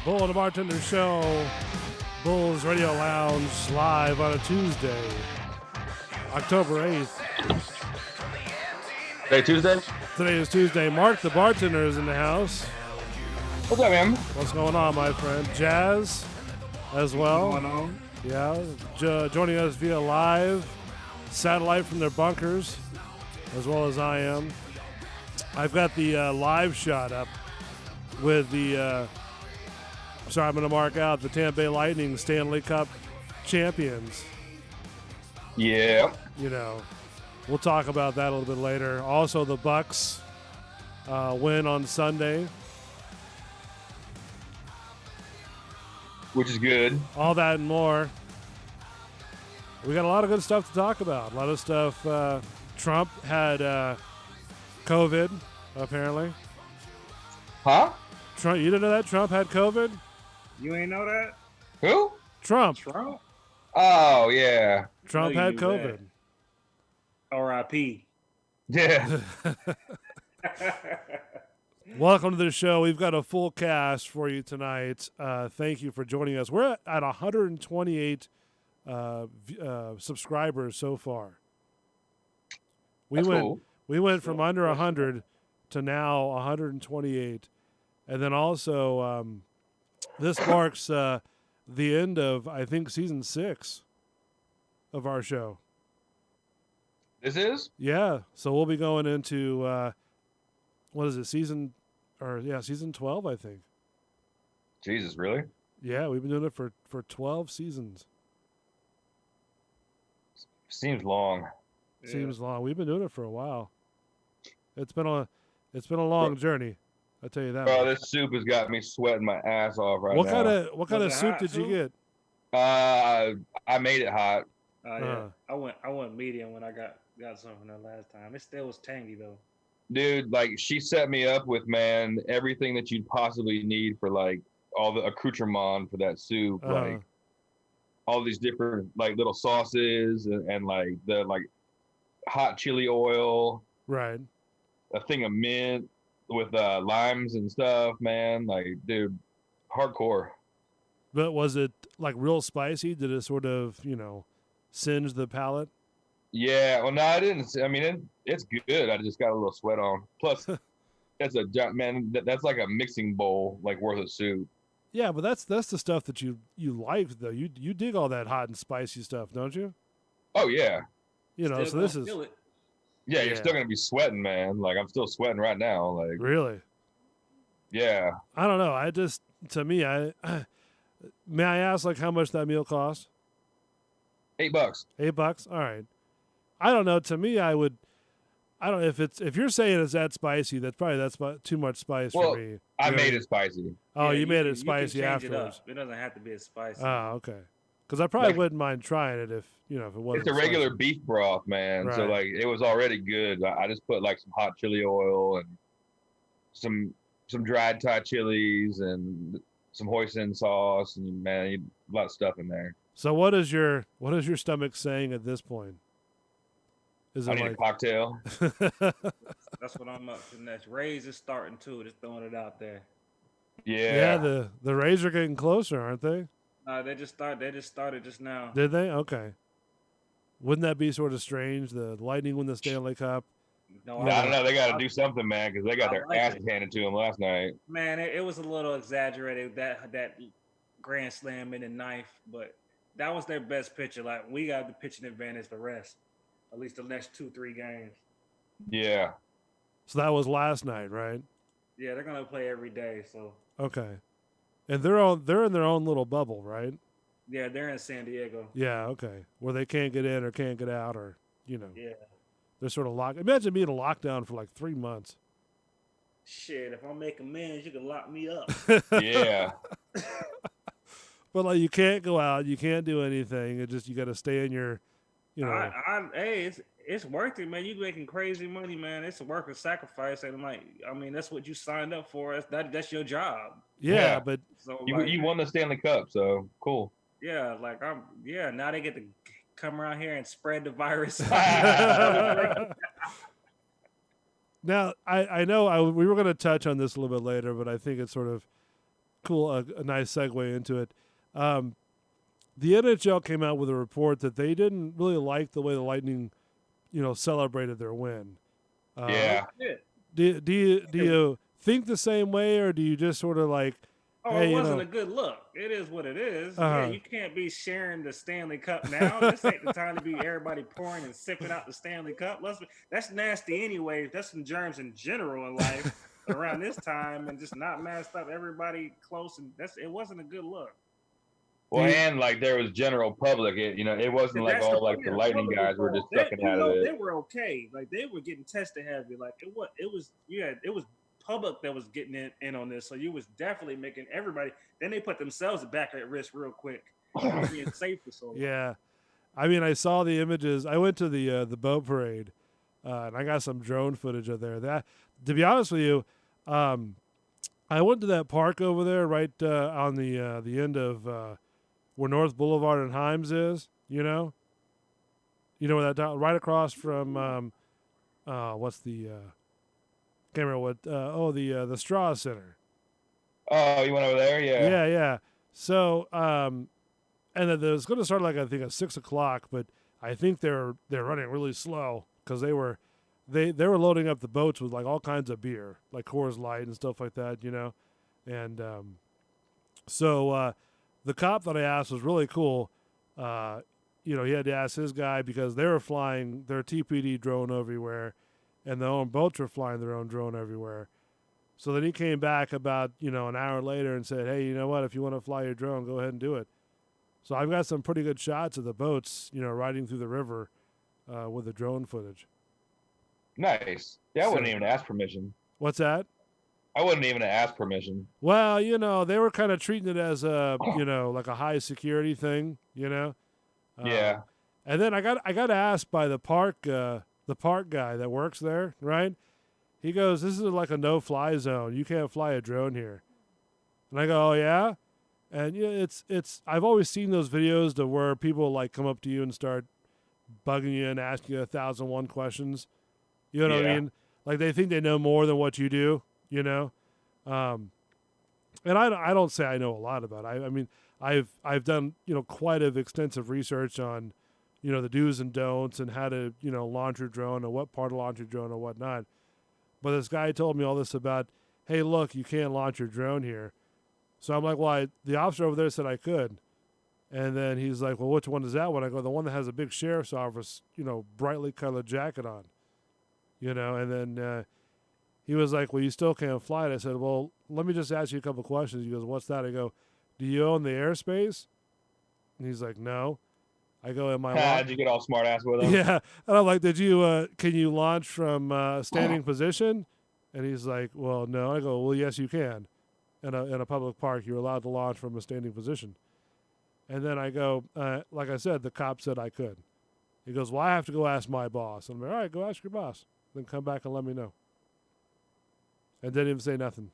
Bull and the Bartender Show, Bulls Radio Lounge, live on a Tuesday, October 8th. Today Tuesday? Today is Tuesday. Mark the Bartender is in the house. What's up, man? What's going on, my friend? Jazz as well. What's going on? Yeah, joining us via live satellite from their bunkers, as well as I am. I've got the live shot up with the, I'm going to mark out the Tampa Bay Lightning Stanley Cup champions. Yeah. You know, we'll talk about that a little bit later. Also, the Bucks win on Sunday. Which is good. All that and more. We got a lot of good stuff to talk about. A lot of stuff. Trump had COVID, apparently. Huh? Trump, you didn't know that? Trump had COVID? You ain't know that? Who? Trump. Trump? Oh, yeah. Trump you had knew COVID. R.I.P. Yeah. Welcome to the show. We've got a full cast for you tonight. Thank you for joining us. We're at 128 subscribers so far. We That's went cool. we went from under 100 to now 128. And then also, this marks the end of, I think, season 6 of our show. This is? Yeah, so we'll be going into what is it, season 12, I think. Jesus, really? Yeah, we've been doing it for 12 seasons. Seems long. Seems long. We've been doing it for a while. It's been a long journey. I tell you that. Bro, much. this soup has got me sweating my ass off right What now. kind of soup did you get? I made it hot. Yeah, I went medium when I got some from that last time. It still was tangy though. Dude, like she set me up with, man, everything that you'd possibly need for like all the accoutrement for that soup, like all these different like little sauces and like the like hot chili oil, right? A thing of mint with limes and stuff, man. Like, dude, hardcore. But was it like real spicy? Did it sort of, singe the palate? Yeah, well, no, I didn't. I mean, it's good. I just got a little sweat on. Plus, that's that's like a mixing bowl like worth of soup. Yeah, but that's the stuff that you like though. You dig all that hot and spicy stuff, don't you? Oh yeah. So this is. Yeah, you're still gonna be sweating, man. Like I'm still sweating right now. Like really. Yeah. I don't know. I just may I ask like how much that meal cost? $8. $8. All right. I don't know. To me, I don't know if you're saying it's that spicy. That's too much spice for me. I made it spicy. Oh, yeah, you made it you spicy can change afterwards. It doesn't have to be as spicy. Oh, okay. Because I probably wouldn't mind trying it if it wasn't. It's a regular spicy. beef broth, man. Right. So like it was already good. I just put like some hot chili oil and some dried Thai chilies and some hoisin sauce and man, a lot of stuff in there. So what is your stomach saying at this point? Is I it need like a cocktail? That's what I'm up to next. Rays is starting too. Just throwing it out there. Yeah. The Rays are getting closer, aren't they? They just started just now. Did they? Okay. Wouldn't that be sort of strange? The Lightning win the Stanley Cup. No, I don't know. They got to do something, man, because they got their like ass it. handed to them last night. Man, it was a little exaggerated that grand slam in the ninth, but that was their best pitcher. Like we got the pitching advantage the rest, at least the next 2-3 games. Yeah. So that was last night, right? Yeah, they're gonna play every day. So okay, and they're in their own little bubble, right? yeah, they're in San Diego. Yeah, okay, where they can't get in or can't get out, or Yeah. they're sort of locked. Imagine being in lockdown for like 3 months. Shit, if I make amends, you can lock me up. Yeah. But like you can't go out, you can't do anything. It just you got to stay in your, Hey, it's worth it, man. You making crazy money, man. It's a work of sacrifice, and that's what you signed up for. That's your job. Yeah, Yeah. but So You won the Stanley Cup, so cool. yeah, now they get to come around here and spread the virus. now I know we were going to touch on this a little bit later, but I think it's sort of cool, a nice segue into it. The NHL came out with a report that they didn't really like the way the Lightning, celebrated their win. Yeah. Do you think the same way, or do you just sort of like, Oh, hey, it wasn't a good look. It is what it is. Uh-huh. Yeah, you can't be sharing the Stanley Cup now. This ain't the time to be everybody pouring and sipping out the Stanley Cup. That's nasty anyway. That's some germs in general in life around this time, and just not masked up everybody close. And it wasn't a good look. Well, and like there was general public, it wasn't like all like the Lightning guys were just sucking out of it. They were okay. Like they were getting tested heavy. Like it was public that was getting in on this. So you was definitely making everybody. Then they put themselves back at risk real quick. Being safe for so long. Yeah, I mean, I saw the images. I went to the boat parade, and I got some drone footage of there. That, to be honest with you, I went to that park over there, right on the end of where North Boulevard and Himes is. You know where that right across from what's the can't remember what the Straw Center. Oh, you went over there? Yeah. Yeah. So and then it was going to start like I think at 6:00, but I think they're running really slow because they were loading up the boats with like all kinds of beer, like Coors Light and stuff like that, And so the cop that I asked was really cool. You know, he had to ask his guy because they were flying their TPD drone everywhere, and their own boats were flying their own drone everywhere. So then he came back about, you know, an hour later and said, hey, you know what? If you want to fly your drone, go ahead and do it. So I've got some pretty good shots of the boats, you know, riding through the river with the drone footage. Nice. Yeah, I wouldn't even ask permission. What's that? I wouldn't even ask permission. Well, you know, they were kind of treating it as a, you know, like a high security thing, you know. Yeah. And then I got asked by the park guy that works there, right? He goes, "This is like a no-fly zone. You can't fly a drone here." And I go, "Oh yeah." And yeah, it's I've always seen those videos to where people like come up to you and start bugging you and asking you 1,001 questions. You know what I mean? Like they think they know more than what you do, you know. And I don't say I know a lot about it. I mean, I've done, you know, quite of extensive research on, you know, the do's and don'ts and how to, you know, launch your drone and what part of launch your drone and whatnot. But this guy told me all this about, hey, look, you can't launch your drone here. So I'm like, well, the officer over there said I could. And then he's like, well, which one is that one? I go, the one that has a big sheriff's office, you know, brightly colored jacket on. You know, and then he was like, well, you still can't fly it. I said, well, let me just ask you a couple questions. He goes, what's that? I go, do you own the airspace? And he's like, no. I go, am I Did you get all smart ass with him? Yeah. And I'm like, can you launch from standing position? And he's like, well, no. I go, well, yes, you can. In a public park, you're allowed to launch from a standing position. And then I go, like I said, the cop said I could. He goes, well, I have to go ask my boss. I'm like, all right, go ask your boss. Then come back and let me know. And didn't even say nothing.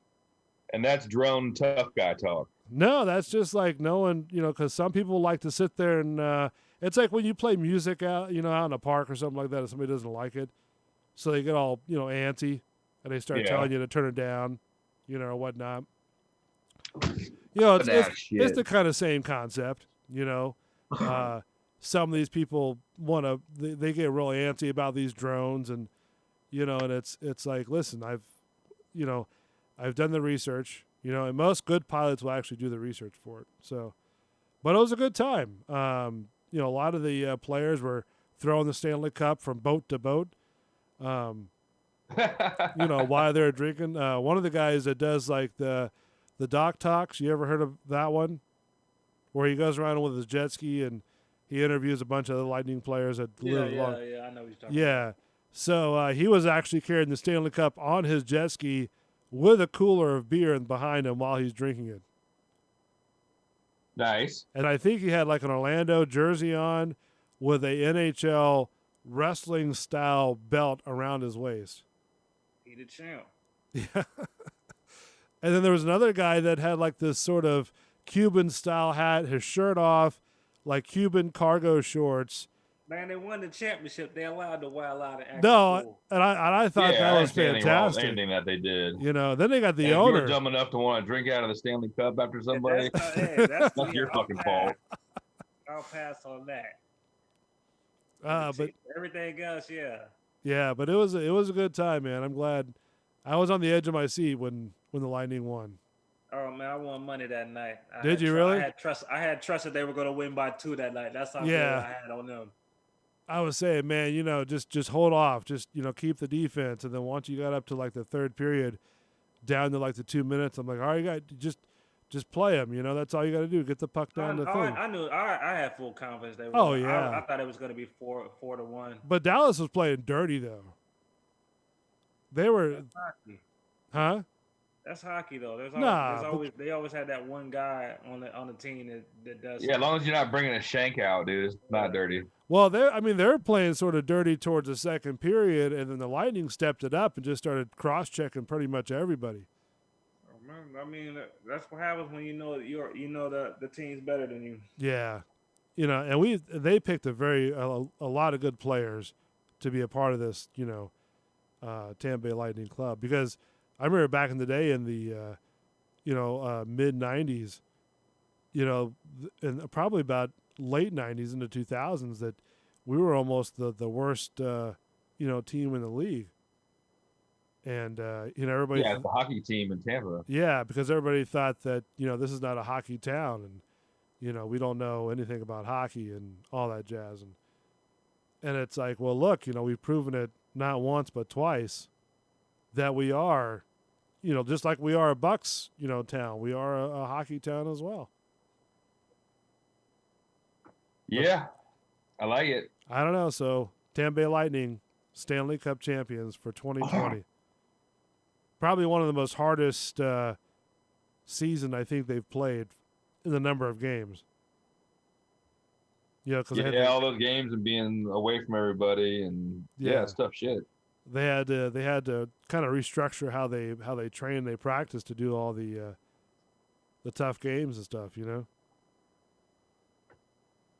And that's drone tough guy talk. No, that's just like knowing, you know, because some people like to sit there and it's like when you play music out, you know, out in a park or something like that, and somebody doesn't like it. So they get all, you know, antsy and they start telling you to turn it down, you know, or whatnot. You know, it's the kind of same concept, you know. Some of these people they get really antsy about these drones, and you know, and it's like, listen, I've done the research, you know, and most good pilots will actually do the research for it. So, but it was a good time. You know, a lot of the players were throwing the Stanley Cup from boat to boat. You know, while they're drinking. One of the guys that does like the dock talks. You ever heard of that one? Where he goes around with his jet ski and he interviews a bunch of the Lightning players that live along. Yeah, I know what you're talking about. So he was actually carrying the Stanley Cup on his jet ski with a cooler of beer behind him while he's drinking it. Nice. And I think he had like an Orlando jersey on with a NHL wrestling style belt around his waist. He the champ. Yeah. And then there was another guy that had like this sort of Cuban style hat, his shirt off, like Cuban cargo shorts. Man, they won the championship. They allowed to wild out and act cool. And I thought that was fantastic. Anything that they did. You know, then they got the owner. If you were dumb enough to want to drink out of the Stanley Cup after somebody, that's your fucking fault. I'll pass on that. But everything else, yeah, but it was a good time, man. I'm glad. I was on the edge of my seat when the Lightning won. Oh man, I won money that night. Did you really? I had trust that they were going to win by 2 that night. That's how good I had on them. I was saying, man, you know, just hold off, just, you know, keep the defense, and then once you got up to like the third period, down to like the 2 minutes, I'm like, all right, you got just play them. You know, that's all you got to do. Get the puck down the thing. I knew. I had full confidence they were. Oh yeah. I thought it was going to be 4-1. But Dallas was playing dirty though. They were. That's hockey. Huh? That's hockey though. They always had that one guy on the team that does. Yeah, as long as you're not bringing a shank out, dude, it's not dirty. Well, they're playing sort of dirty towards the second period, and then the Lightning stepped it up and just started cross-checking pretty much everybody. I mean, that's what happens when you know the team's better than you. Yeah, you know, and they picked a lot of good players to be a part of this, you know, Tampa Bay Lightning club, because I remember back in the day in the mid 90s, you know, and probably about late 90s into 2000s, that we were almost the worst team in the league. And everybody. Yeah, it's the hockey team in Tampa. Yeah, because everybody thought that this is not a hockey town, and we don't know anything about hockey and all that jazz, and it's like, well, look, we've proven it not once but twice that we are, just like we are a Bucks, town, we are a hockey town as well. Yeah, I like it. I don't know. So Tampa Bay Lightning, Stanley Cup champions for 2020. Probably one of the most hardest season I think they've played in the number of games. Because all those games and being away from everybody and it's tough shit. They had to kind of restructure how they train, they practice to do all the tough games and stuff.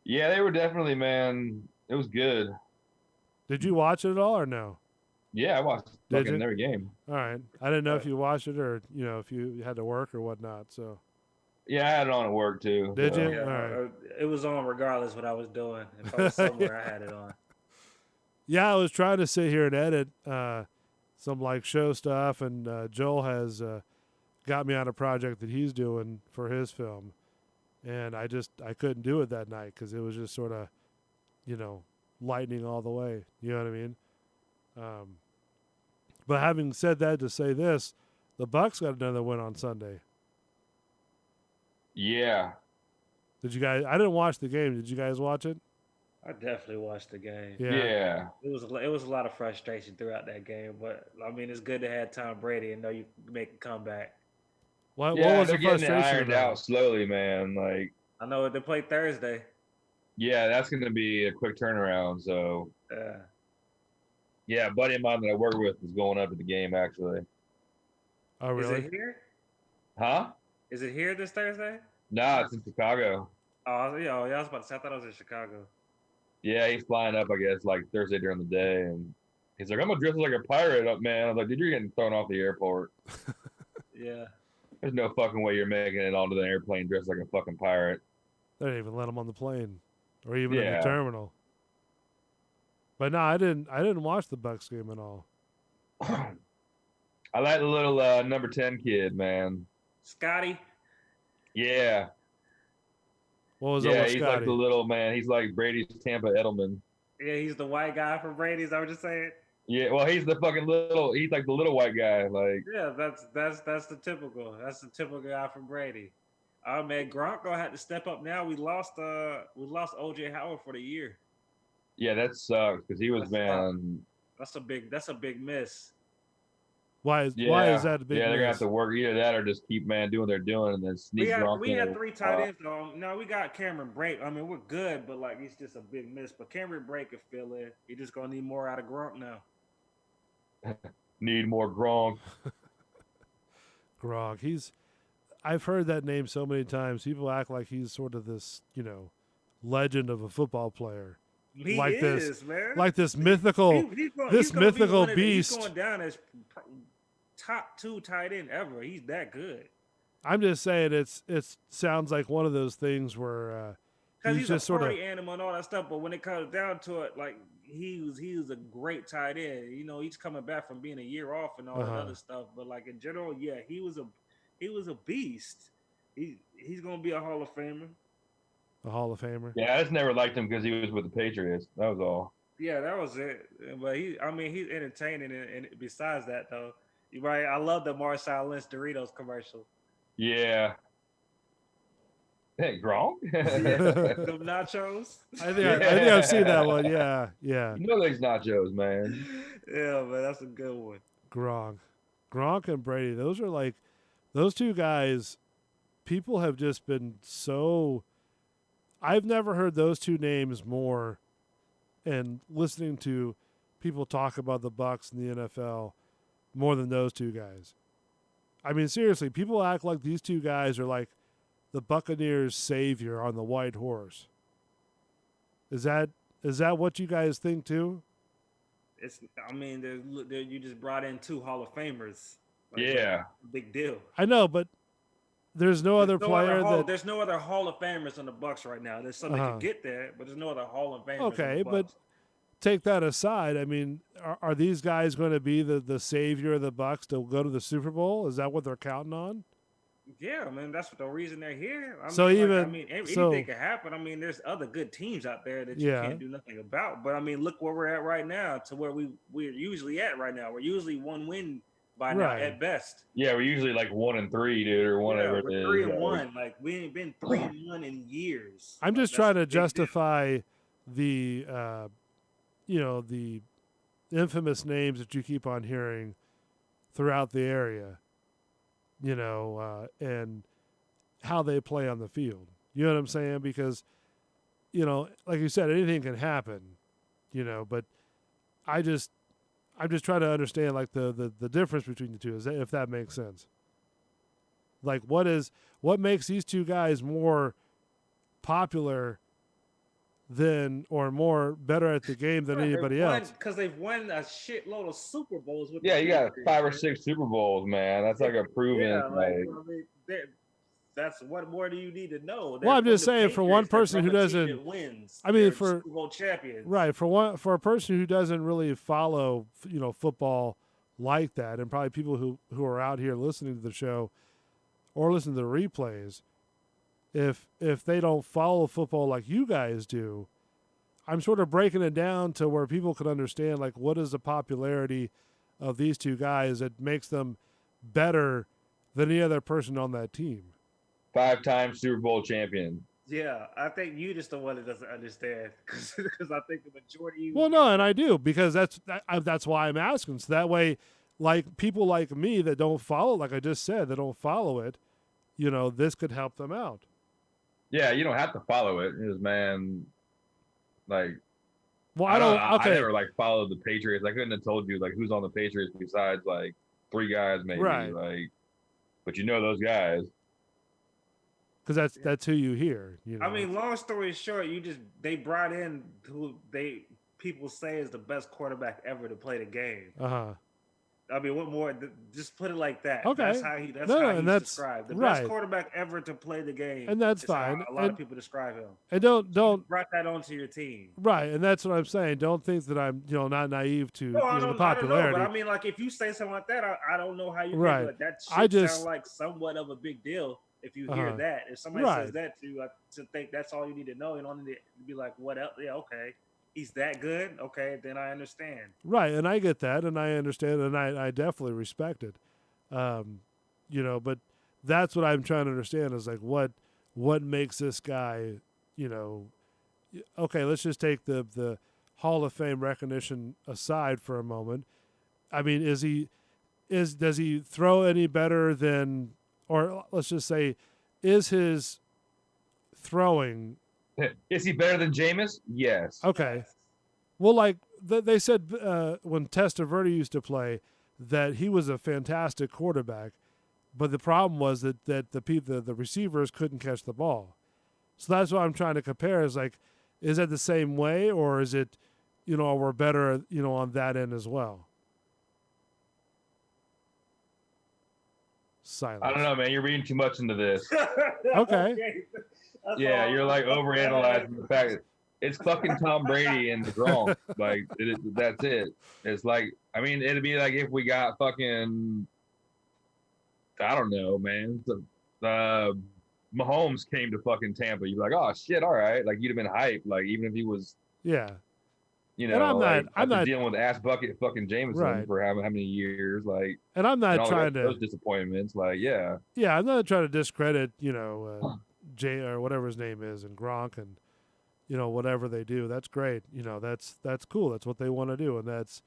Yeah, they were definitely, man. It was good. Did you watch it at all or no? Yeah, I watched fucking every game. All right, I didn't know if you watched it or if you had to work or whatnot. So. Yeah, I had it on at work too. Did you? Yeah, all right. It was on regardless what I was doing. If I was somewhere, I had it on. Yeah, I was trying to sit here and edit some like show stuff, and Joel has got me on a project that he's doing for his film, and I couldn't do it that night because it was just sort of, lightning all the way. You know what I mean? But having said that, to say this, the Bucks got another win on Sunday. Yeah. Did you guys? I didn't watch the game. Did you guys watch it? I definitely watched the game. Yeah. It was a lot of frustration throughout that game, but I mean, it's good to have Tom Brady and know you can make a comeback. What was the frustration ironed out slowly, man. Like, I know they play Thursday. Yeah, that's going to be a quick turnaround. So, yeah, a buddy of mine that I work with is going up to the game, actually. Oh, really? Is it here? Huh? Is it here this Thursday? Nah, it's in Chicago. Oh, yeah, I was about to say, I thought it was in Chicago. Yeah, he's flying up, I guess, like Thursday during the day. And he's like, I'm going to dress like a pirate up, man. I'm like, dude, you're getting thrown off the airport. Yeah. There's no fucking way you're making it onto the airplane dressed like a fucking pirate. They didn't even let him on the plane or even in the terminal. But no, I didn't watch the Bucks game at all. I like the little number 10 kid, man. Scotty? Yeah. What was up with he's Scotty? like the little man. He's like Brady's Tampa Edelman. Yeah, he's the white guy from Brady. Is that what you're saying? Yeah, well, he's the fucking little. He's like the little white guy. Like, yeah, that's the typical. That's the typical guy from Brady. Oh man, Gronk gonna have to step up now. We lost OJ Howard for the year. Yeah, that sucks because he was That's a big miss. Why is that a big miss? Yeah, they're gonna have to work either that or just keep doing what they're doing and then sneak Gronk in. We had 3 tight ends though. No, we got Cameron Brake. I mean, we're good, but like it's just a big miss. But Cameron Brake could fill in. You're just gonna need more out of Gronk now. Need more Gronk. Gronk. I've heard that name so many times. People act like he's sort of this, legend of a football player. He like is, this, man. Like this mythical, he's mythical beast. He's going down as top 2 tight end ever. He's that good. I'm just saying it sounds like one of those things where he's just a party animal and all that stuff. But when it comes down to it, like he was a great tight end. He's coming back from being a year off and all that other stuff. But like in general, yeah, he was a beast. He's gonna be a Hall of Famer. A Hall of Famer. Yeah, I just never liked him because he was with the Patriots. That was all. Yeah, that was it. But he's entertaining. And besides that, though, you're right. I love the Marshawn Lynch Doritos commercial. Yeah. Hey, Gronk? Them nachos. I think I've seen that one. Yeah. You know those nachos, man. Yeah, man, that's a good one. Gronk and Brady. Those are like those two guys. People have just been so. I've never heard those two names more, and listening to people talk about the Bucks and the NFL more than those two guys. I mean, seriously, people act like these two guys are like the Buccaneers' savior on the white horse. Is that what you guys think too? You just brought in 2 Hall of Famers. Like, yeah, big deal. I know, but there's no other player there's no other Hall of Famers on the Bucks right now. There's some that can get there, but there's no other Hall of Famers. Okay, but take that aside, I mean, are these guys going to be the savior of the Bucks to go to the Super Bowl? Is that what they're counting on? Yeah, I mean that's the reason they're here. Anything can happen. I mean, there's other good teams out there that you can't do nothing about. But I mean, look where we're at right now to where we're usually at right now. We're usually one win by now at best. Yeah, we're usually like 1-3, dude, or whatever. Yeah, we're 3-1. Like we ain't been 3-1 in years. I'm just trying to justify the the infamous names that you keep on hearing throughout the area, and how they play on the field. You know what I'm saying? Because, like you said, anything can happen, but I'm just trying to understand like the difference between the two, if that makes sense. Like what makes these two guys more popular than or more better at the game than anybody else? Because they've won a shitload of Super Bowls. You got 5 or 6 Super Bowls, man. That's like a proven. That's what more do you need to know? Well, I'm just saying, for one person who doesn't wins, I mean, Super Bowl champions, right? For a person who doesn't really follow, football like that, and probably people who are out here listening to the show or listening to the replays, if they don't follow football like you guys do, I'm sort of breaking it down to where people can understand, like, what is the popularity of these two guys that makes them better than any other person on that team. 5-time Super Bowl champion. Yeah, I think you just the one that doesn't understand, because I think the majority. Well, no, and I do, because that's why I'm asking. So that way, like, people like me that don't follow, like I just said, that don't follow it, this could help them out. Yeah, you don't have to follow it, man. Like, well, I never like followed the Patriots. I couldn't have told you like who's on the Patriots besides like 3 guys maybe. Right. Like, but those guys. Because that's who you hear. I mean, long story short, they brought in who people say is the best quarterback ever to play the game. I mean, what more? Just put it like that. Okay. That's how he's described. The best quarterback ever to play the game. And that's fine. A lot of people describe him. And don't brought that onto your team. Right, and that's what I'm saying. Don't think that I'm not naive to the popularity. I don't know, but I mean, like, if you say something like that, I don't know how you make it. That should sound like somewhat of a big deal if you hear that. If somebody says that to you, to think that's all you need to know, you don't need to be like, what else? Yeah, okay. He's that good? Okay, then I understand. Right, and I get that, and I understand, and I definitely respect it. But that's what I'm trying to understand is, like, what makes this guy, okay, let's just take the Hall of Fame recognition aside for a moment. I mean, does he throw any better than, or let's just say, is his throwing... Is he better than Jameis? Yes. Okay. Well, like they said when Testaverde used to play, that he was a fantastic quarterback, but the problem was that the receivers couldn't catch the ball. So that's what I'm trying to compare. Is like, is that the same way, or is it, we're better, on that end as well? Silence. I don't know, man. You're reading too much into this. Okay. Yeah, you're like overanalyzing the fact that it's fucking Tom Brady and the Gronk. Like, that's it. It's like, I mean, it'd be like if we got fucking, I don't know, man. Mahomes came to fucking Tampa. You'd be like, oh shit, all right. Like, you'd have been hyped. Like, even if he was, and I'm not dealing with ass bucket fucking Jameson for how many years, like, and I'm not trying to those disappointments, like, I'm not trying to discredit, Jay or whatever his name is, and Gronk, and whatever they do. That's great. That's cool. That's what they want to do, and that's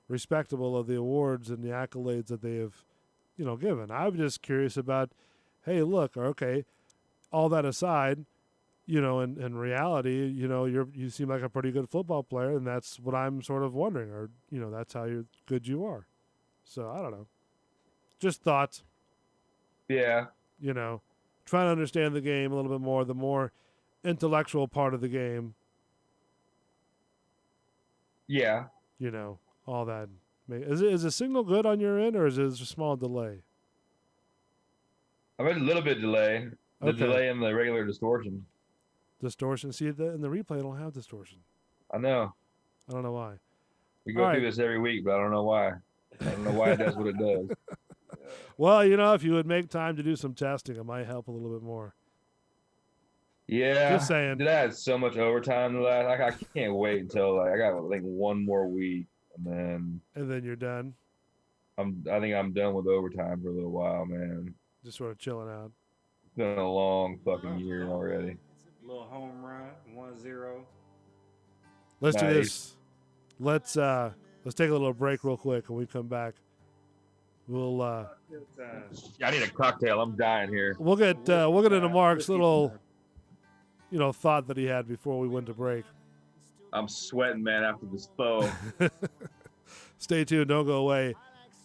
respectable of the awards and the accolades that they have, given. I'm just curious about, hey, look, okay, all that aside, in reality, you seem like a pretty good football player, and that's what I'm sort of wondering, or that's how good you are. So I don't know. Just thoughts. Yeah. Trying to understand the game a little bit more, the more intellectual part of the game. Yeah. All that. Is the signal good on your end, or is it a small delay? I've had a little bit delay. The delay in the regular distortion. Distortion. See, in the replay, I don't have distortion. I know. I don't know why. We go All through right. this every week, but I don't know why. I don't know why it does what it does. Well, you know, if you would make time to do some testing, it might help a little bit more. Yeah, Just saying. dude, I had so much overtime the last. I can't wait until like I got like one more week, and then you're done. I think I'm done with overtime for a little while, man. Just sort of chilling out. It's been a long fucking year already. Little home run, 1-0. Let's do Nice. this. Let's take a little break real quick. When we come back, we'll I need a cocktail. I'm dying here. we'll get into Mark's little thought that he had before we went to break. I'm sweating, man, after this thaw. Stay tuned. Don't go away.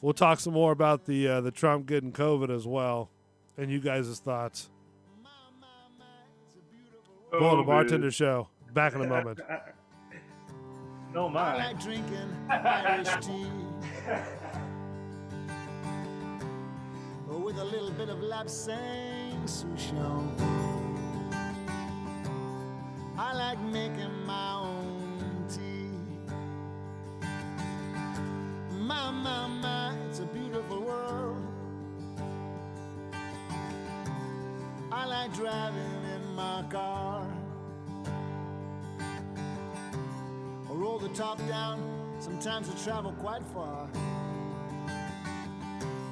We'll talk some more about the Trump getting COVID as well, and you guys' thoughts. Go on the Bartender Show. Back in a moment. No I mind. like drinking Irish tea with a little bit of lapsang souchong. I like making my own tea. My, it's a beautiful world. I like driving in my car. I roll the top down, sometimes I travel quite far.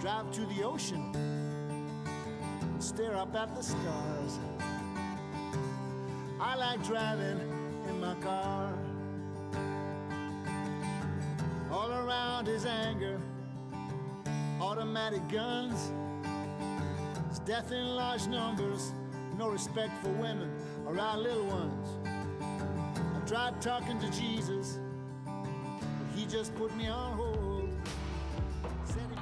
Drive to the ocean and stare up at the stars. I like driving in my car. All around is anger, automatic guns. It's death in large numbers, no respect for women or our little ones. I tried talking to Jesus, but he just put me on hold. Said he was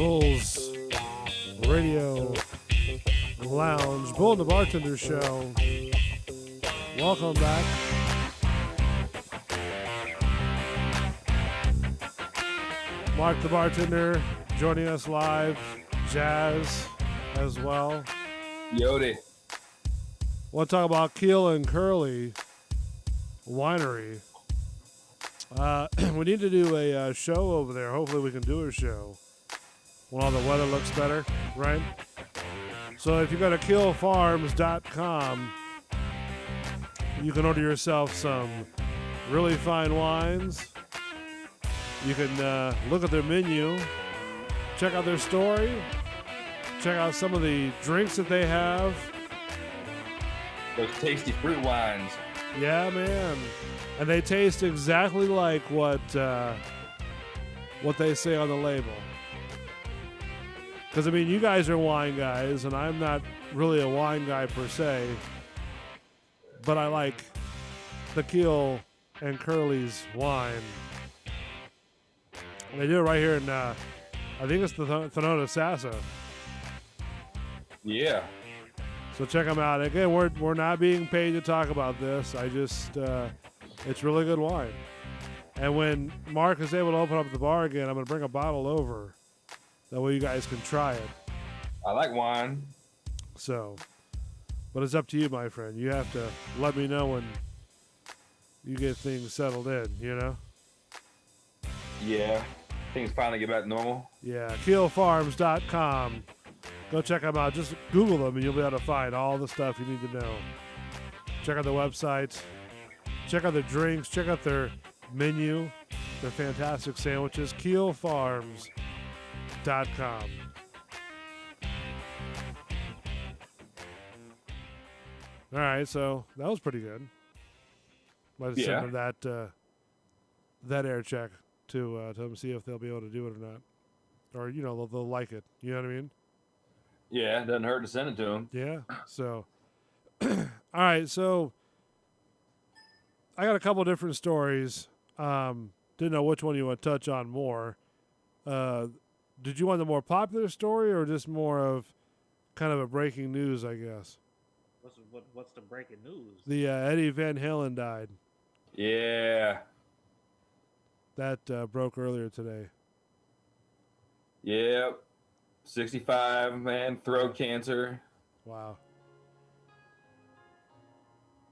Bulls Radio Lounge, Bull and the Bartender Show. Welcome back. Mark the Bartender joining us live. Jazz as well. Yodi. Want to talk about Keel and Curly Winery. We need to do a show over there. Hopefully we can do a show when all the weather looks better, right? So if you go to keelfarms.com, you can order yourself some really fine wines. You can look at their menu, check out their story, check out some of the drinks that they have. Those tasty fruit wines. Yeah, man. And they taste exactly like what they say on the label. Because, I mean, you guys are wine guys, and I'm not really a wine guy per se, but I like the Keel and Curly's wine. And they do it right here in, I think it's the Thanota Sassa. Yeah. So check them out. Again, we're not being paid to talk about this. I just, it's really good wine. And when Mark is able to open up the bar again, I'm going to bring a bottle over. That way you guys can try it. I like wine. So, but it's up to you, my friend. You have to let me know when you get things settled in, you know? Yeah. Things finally get back to normal. Yeah, keelfarms.com. Go check them out. Just Google them and you'll be able to find all the stuff you need to know. Check out the website. Check out their drinks. Check out their menu. Their fantastic sandwiches. keelfarms.com. All right, so that was pretty good. Might have sent them that air check to them, see if they'll be able to do it or not. Or, you know, they'll like it. You know what I mean? Yeah, it doesn't hurt to send it to them. Yeah. So, all right. So, I got a couple different stories. Didn't know which one you want to touch on more. Did you want the more popular story or just more of kind of a breaking news, I guess? What's the breaking news? The Eddie Van Halen died. Yeah. That broke earlier today. Yep. 65, man, throat cancer. Wow.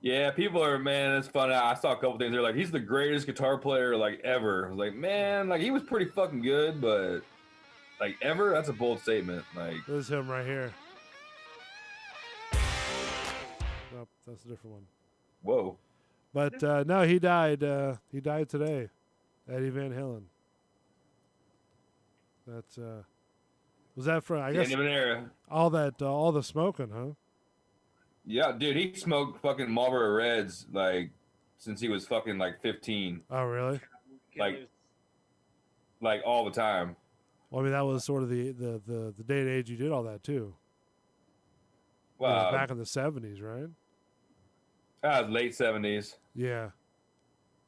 Yeah, people are, man, it's funny. I saw a couple things. They're like, he's the greatest guitar player, like, ever. I was like, man, like, he was pretty fucking good, but, like, ever? That's a bold statement. Like, This is him right here. Nope, that's a different one. whoa. But no, he died. He died today. Eddie Van Halen. That's was that from? I The guess end of an era. all the smoking, huh? Yeah, dude, he smoked fucking Marlboro Reds, like, since he was fucking, like, 15. Oh, really? Like all the time. Well, I mean, that was sort of the day and age you did all that too. It was Wow. back in the 70s, right? Late 70s. Yeah.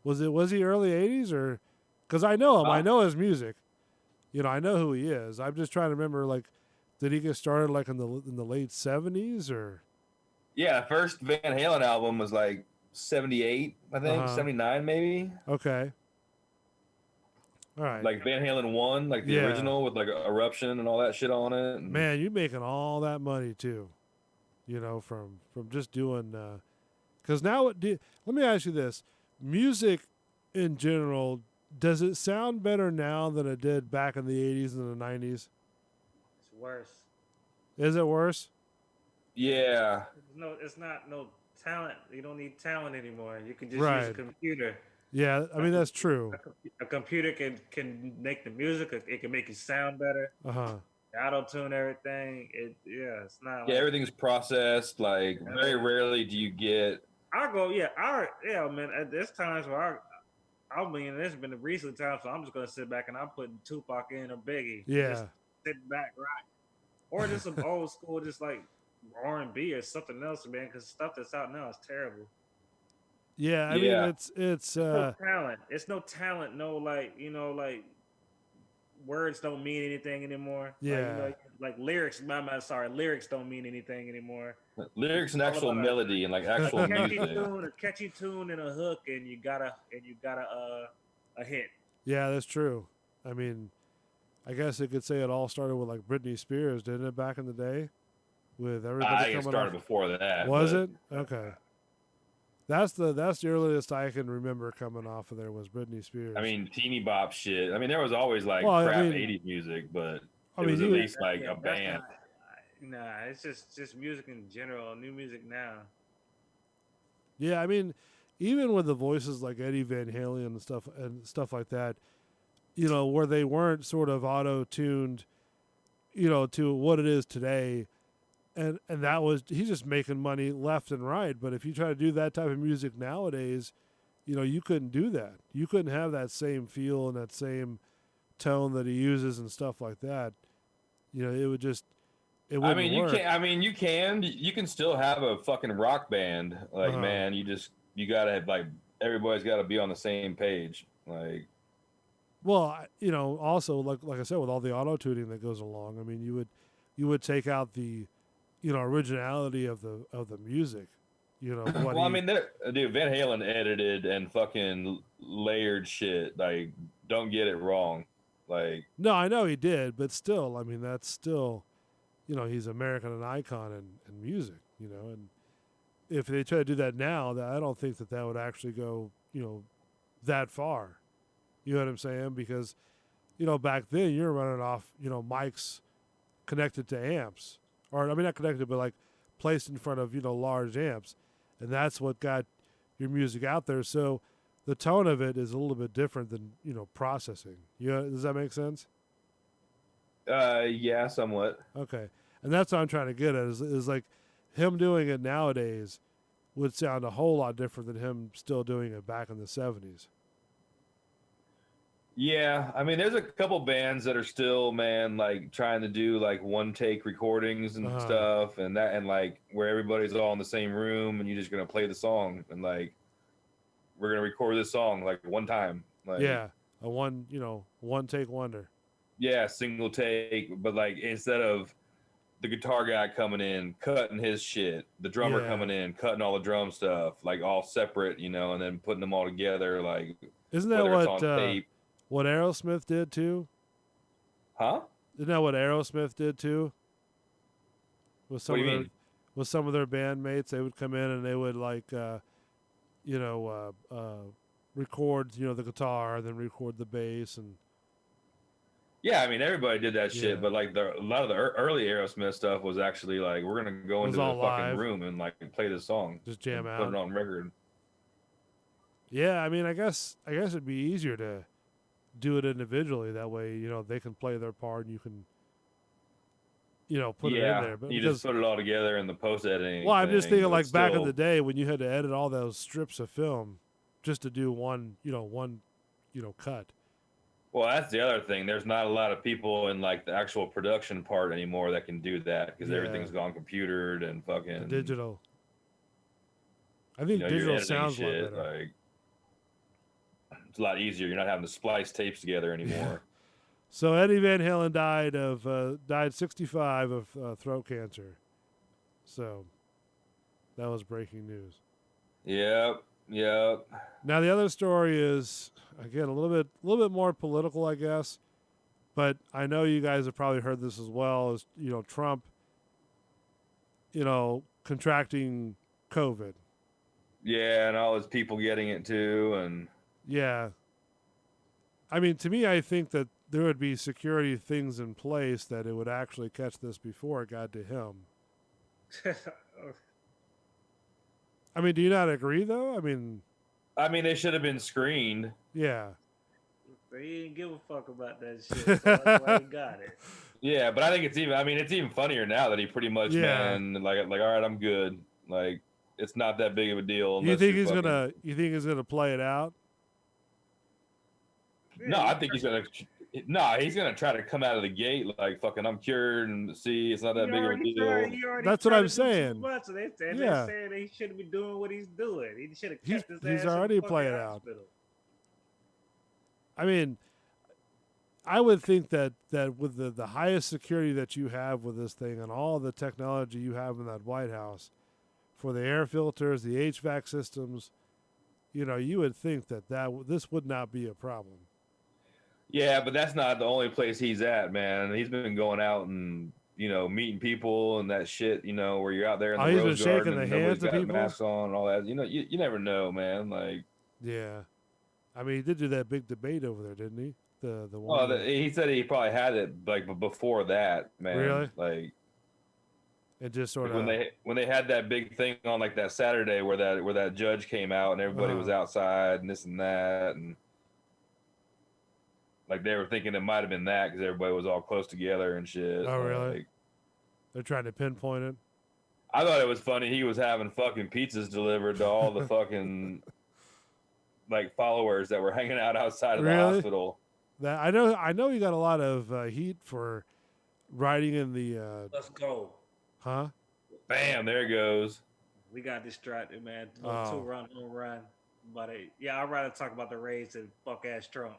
Was he early 80s or? Because I know him. I know his music. You know, I know who he is. I'm just trying to remember. Like, did he get started like in the late 70s or? Yeah, the first Van Halen album was like 78, I think, 79 maybe. Okay. All right. Like Van Halen 1, like the original with like Eruption and all that shit on it. And Man, you're making all that money too. You know, from just doing. Because now, let me ask you this: music in general, does it sound better now than it did back in the 80s and the 90s? It's worse. Is it worse? yeah. It's not no talent. You don't need talent anymore. You can just use a computer. Yeah, I mean that's true. A computer can make the music. It can make it sound better. Auto tune everything. It's not. Yeah, everything's processed. Like very rarely do you get. Man. There's times where I mean, there's been a recent times, so I'm just gonna sit back and I'm putting Tupac in or Biggie. Yeah. Just sit back, right? Or just some old school, just like R&B or something else, man. Because stuff that's out now is terrible. Yeah, I mean it's no talent. It's no talent. No, like words don't mean anything anymore. Yeah. Like lyrics. Lyrics don't mean anything anymore. Lyrics and All actual about melody and like actual catchy tune and a hook, and you got a hit. Yeah, that's true. I mean, I guess you could say it all started with like Britney Spears, didn't it, back in the day? With everybody I think it coming started off. before that. Was it? Okay. That's the earliest I can remember coming off of there was Britney Spears. I mean, teeny bop shit. I mean, there was always like Well, crap I mean, 80s music, but I it mean, was at least like a band. Nah, it's just music in general. New music now. Yeah, I mean, even with the voices like Eddie Van Halen and stuff like that, you know, where they weren't sort of auto-tuned, you know, to what it is today, and that was, he's just making money left and right. But if you try to do that type of music nowadays, you know, you couldn't do that. You couldn't have that same feel and that same tone that he uses and stuff like that. You know, it would just, it wouldn't I mean, work. you can still have a fucking rock band. Like, man, you gotta have, like, everybody's got to be on the same page. Like, well, you know, also like I said, with all the auto tuning that goes along, I mean, you would take out the, you know, originality of the music. You know, what well, I mean, dude, Van Halen edited and fucking layered shit. Like, don't get it wrong. Like, no, I know he did, but still, I mean, that's still, you know, he's American and icon in music. You know, and if they try to do that now, I don't think that would actually go, you know, that far. You know what I'm saying? Because, you know, back then you're running off, you know, mics connected to amps, or I mean, not connected, but like placed in front of, you know, large amps, and that's what got your music out there. So the tone of it is a little bit different than, you know, processing. You know, does that make sense? yeah, somewhat. Okay, and that's what I'm trying to get at is like him doing it nowadays would sound a whole lot different than him still doing it back in the 70s. Yeah, I mean, there's a couple bands that are still, man, like trying to do like one take recordings and stuff, and like where everybody's all in the same room and you're just gonna play the song and like we're gonna record this song like one time. Like, yeah, a one take wonder. Yeah, single take, but like instead of the guitar guy coming in, cutting his shit, the drummer coming in, cutting all the drum stuff, like all separate, you know, and then putting them all together, like, isn't that what Aerosmith did too? Huh? Isn't that what Aerosmith did too? With some of their bandmates, they would come in and they would like, record, you know, the guitar and then record the bass and. Yeah, I mean, everybody did that shit, but like a lot of the early Aerosmith stuff was actually like, we're gonna go into the fucking room and like play this song, just jam out, put it on record. Yeah, I mean, I guess it'd be easier to do it individually. That way, you know, they can play their part and you can, you know, put it in there. But you just put it all together in the post editing. Well, I'm just thinking like back in the day when you had to edit all those strips of film just to do one cut. Well, that's the other thing. There's not a lot of people in like the actual production part anymore that can do that because everything's gone computered and fucking digital. I think digital sounds a lot better. Like, it's a lot easier. You're not having to splice tapes together anymore. So Eddie Van Halen died 65 of throat cancer. So that was breaking news. Yep. Now the other story is again a little bit more political, I guess. But I know you guys have probably heard this as well. Is, you know, Trump, you know, contracting COVID. Yeah, and all his people getting it too, and yeah. I mean, to me, I think that there would be security things in place that it would actually catch this before it got to him. I mean, do you not agree, though? I mean, they should have been screened. Yeah. They didn't give a fuck about that shit. So that's why he got it. Yeah, but I think it's even funnier now that he pretty much, man, like, all right, I'm good. Like, it's not that big of a deal. You think he's gonna play it out? No, I think he's gonna try to come out of the gate like fucking I'm cured and see it's not that big of a deal. That's what I'm saying. So they're saying he shouldn't be doing what he's doing. He should have kept his ass. He's already playing out. I mean, I would think that with the highest security that you have with this thing and all the technology you have in that White House for the air filters, the HVAC systems, you would think that this would not be a problem. Yeah, but that's not the only place he's at, man. He's been going out and meeting people and that shit. Where you're out there in the He's been Rose Garden shaking the and hands nobody's of got people? masks on and all that. You never know, man. Like, Yeah. I mean, he did do that big debate over there, didn't he? The one. well, he said he probably had it like before that, man. Really? Like, it just sort of when they had that big thing on like that Saturday where that judge came out and everybody was outside and this and that, and like they were thinking it might have been that because everybody was all close together and shit. Oh, really? Like, they're trying to pinpoint it. I thought it was funny. He was having fucking pizzas delivered to all the fucking like followers that were hanging out outside of the hospital. That I know you got a lot of heat for riding in the. Let's go. Huh? Bam! There it goes. We got distracted, man. 2-run home run. But I'd rather talk about the Rays than fuck ass Trump.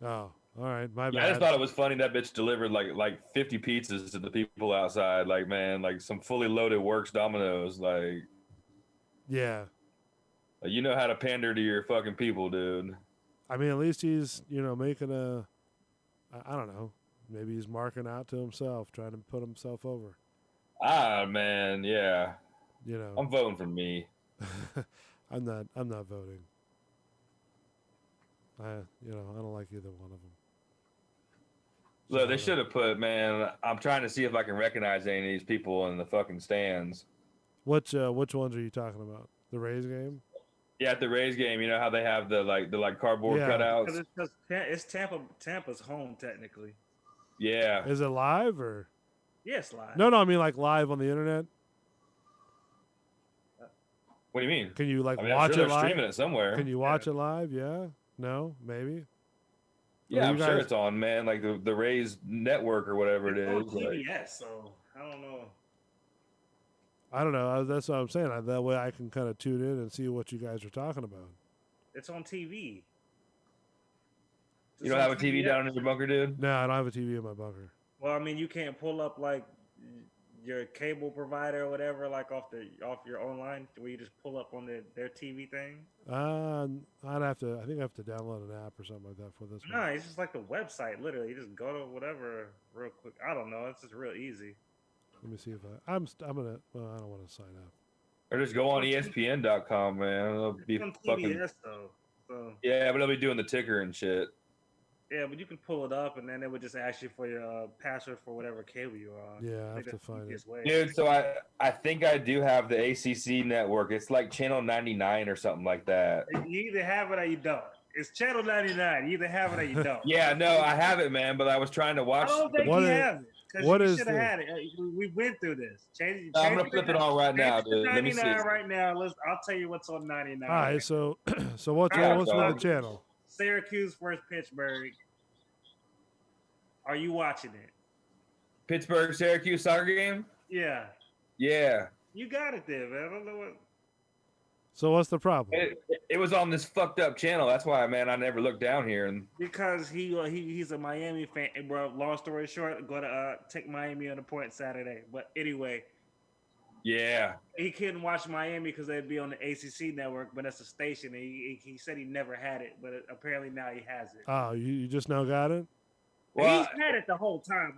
Oh, all right. My bad. Yeah, I just thought it was funny that bitch delivered like 50 pizzas to the people outside. Like, man, like some fully loaded Works Dominoes. Like, yeah. Like, you know how to pander to your fucking people, dude. I mean, at least he's making I don't know. Maybe he's marking out to himself, trying to put himself over. Ah, man, yeah. I'm voting for me. I'm not voting. I don't like either one of them. Look, they should have put, man, I'm trying to see if I can recognize any of these people in the fucking stands. Which ones are you talking about? The Rays game? Yeah, at the Rays game, you know how they have the cardboard cutouts? It's Tampa's home, technically. Yeah. Is it live or? Yes, live. No, I mean like live on the internet. What do you mean? Can you watch I'm it sure they're live? streaming it somewhere. Can you watch it live? Yeah. No, maybe. Yeah, I'm sure it's on, man. Like the Rays network or whatever it is. On TBS, so I don't know. I don't know. That's what I'm saying. That way I can kind of tune in and see what you guys are talking about. It's on TV. You don't have a TV down in your bunker, dude? No, I don't have a TV in my bunker. Well, I mean, you can't pull up like your cable provider or whatever, like off your online, where you just pull up on their TV thing. I think I have to download an app or something like that for this one. No, it's just like the website. Literally, you just go to whatever real quick. I don't know. It's just real easy. Let me see if I'm gonna. Well, I don't want to sign up. Or just go on ESPN.com, man. It'll be on fucking. TBS, though. So. Yeah, but they'll be doing the ticker and shit. Yeah, but you can pull it up, and then it would just ask you for your password for whatever cable you're on. Yeah, I have to find it. Dude, so I think I do have the ACC network. It's like channel 99 or something like that. You either have it or you don't. It's channel 99. You either have it or you don't. Yeah, no, I have it, man, but I was trying to watch. I don't think you have it. What you is should have had it. We went through this. I'm gonna flip it on right now, dude. Let me see. 99 right now. I'll tell you what's on 99. All right, so what's with the channel? Syracuse versus Pittsburgh. Are you watching it? Pittsburgh Syracuse soccer game? Yeah. Yeah. You got it there, man. I don't know what. So what's the problem? It was on this fucked up channel. That's why, man, I never looked down here. And because he's a Miami fan, bro. Long story short, going to take Miami on the point Saturday. But anyway. Yeah. He couldn't watch Miami because they'd be on the ACC network, but that's a station. And he said he never had it, but apparently now he has it. Oh, you just now got it? Well, he's had it the whole time.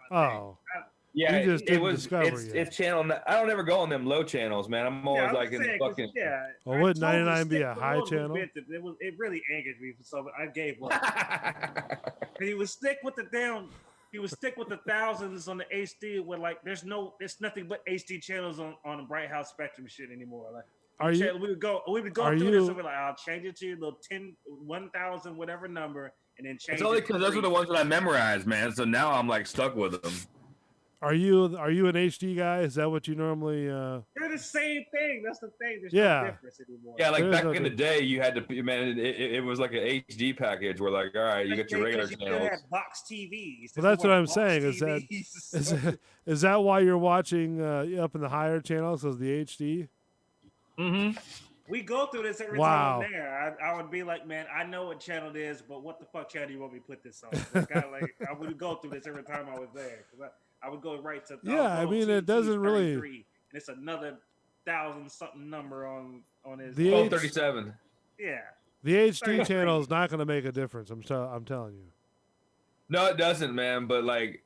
Yeah, you just didn't discover it's channel. I don't ever go on them low channels, man. I'm always like in the fucking. Yeah. Well, would 99 be a high channel? It really angered me, so I gave up. He would stick with the thousands on the HD where like there's nothing but HD channels on the Bright House Spectrum shit anymore. Like we would go through this and we're like, I'll change it to your little 1,000 whatever number and then change. It's only because those are the ones that I memorized, man. So now I'm like stuck with them. Are you an HD guy? Is that what you normally? They're the same thing. That's the thing. There's no difference anymore. Yeah, like back in the day, you had to, man. It was like an HD package where, like, all right, you got your regular channels. You had box TVs. Well, that's what I'm saying. Is that why you're watching up in the higher channels? Because the HD. Mm-hmm. We go through this every time I'm there. I would be like, man, I know what channel it is, but what the fuck channel do you want me to put this on? I would go through this every time I was there because I would go right to I mean, it doesn't really. And it's another 1,000-something number on his. The 1237. Yeah. The HD channel is not going to make a difference. I'm telling you. No, it doesn't, man. But like,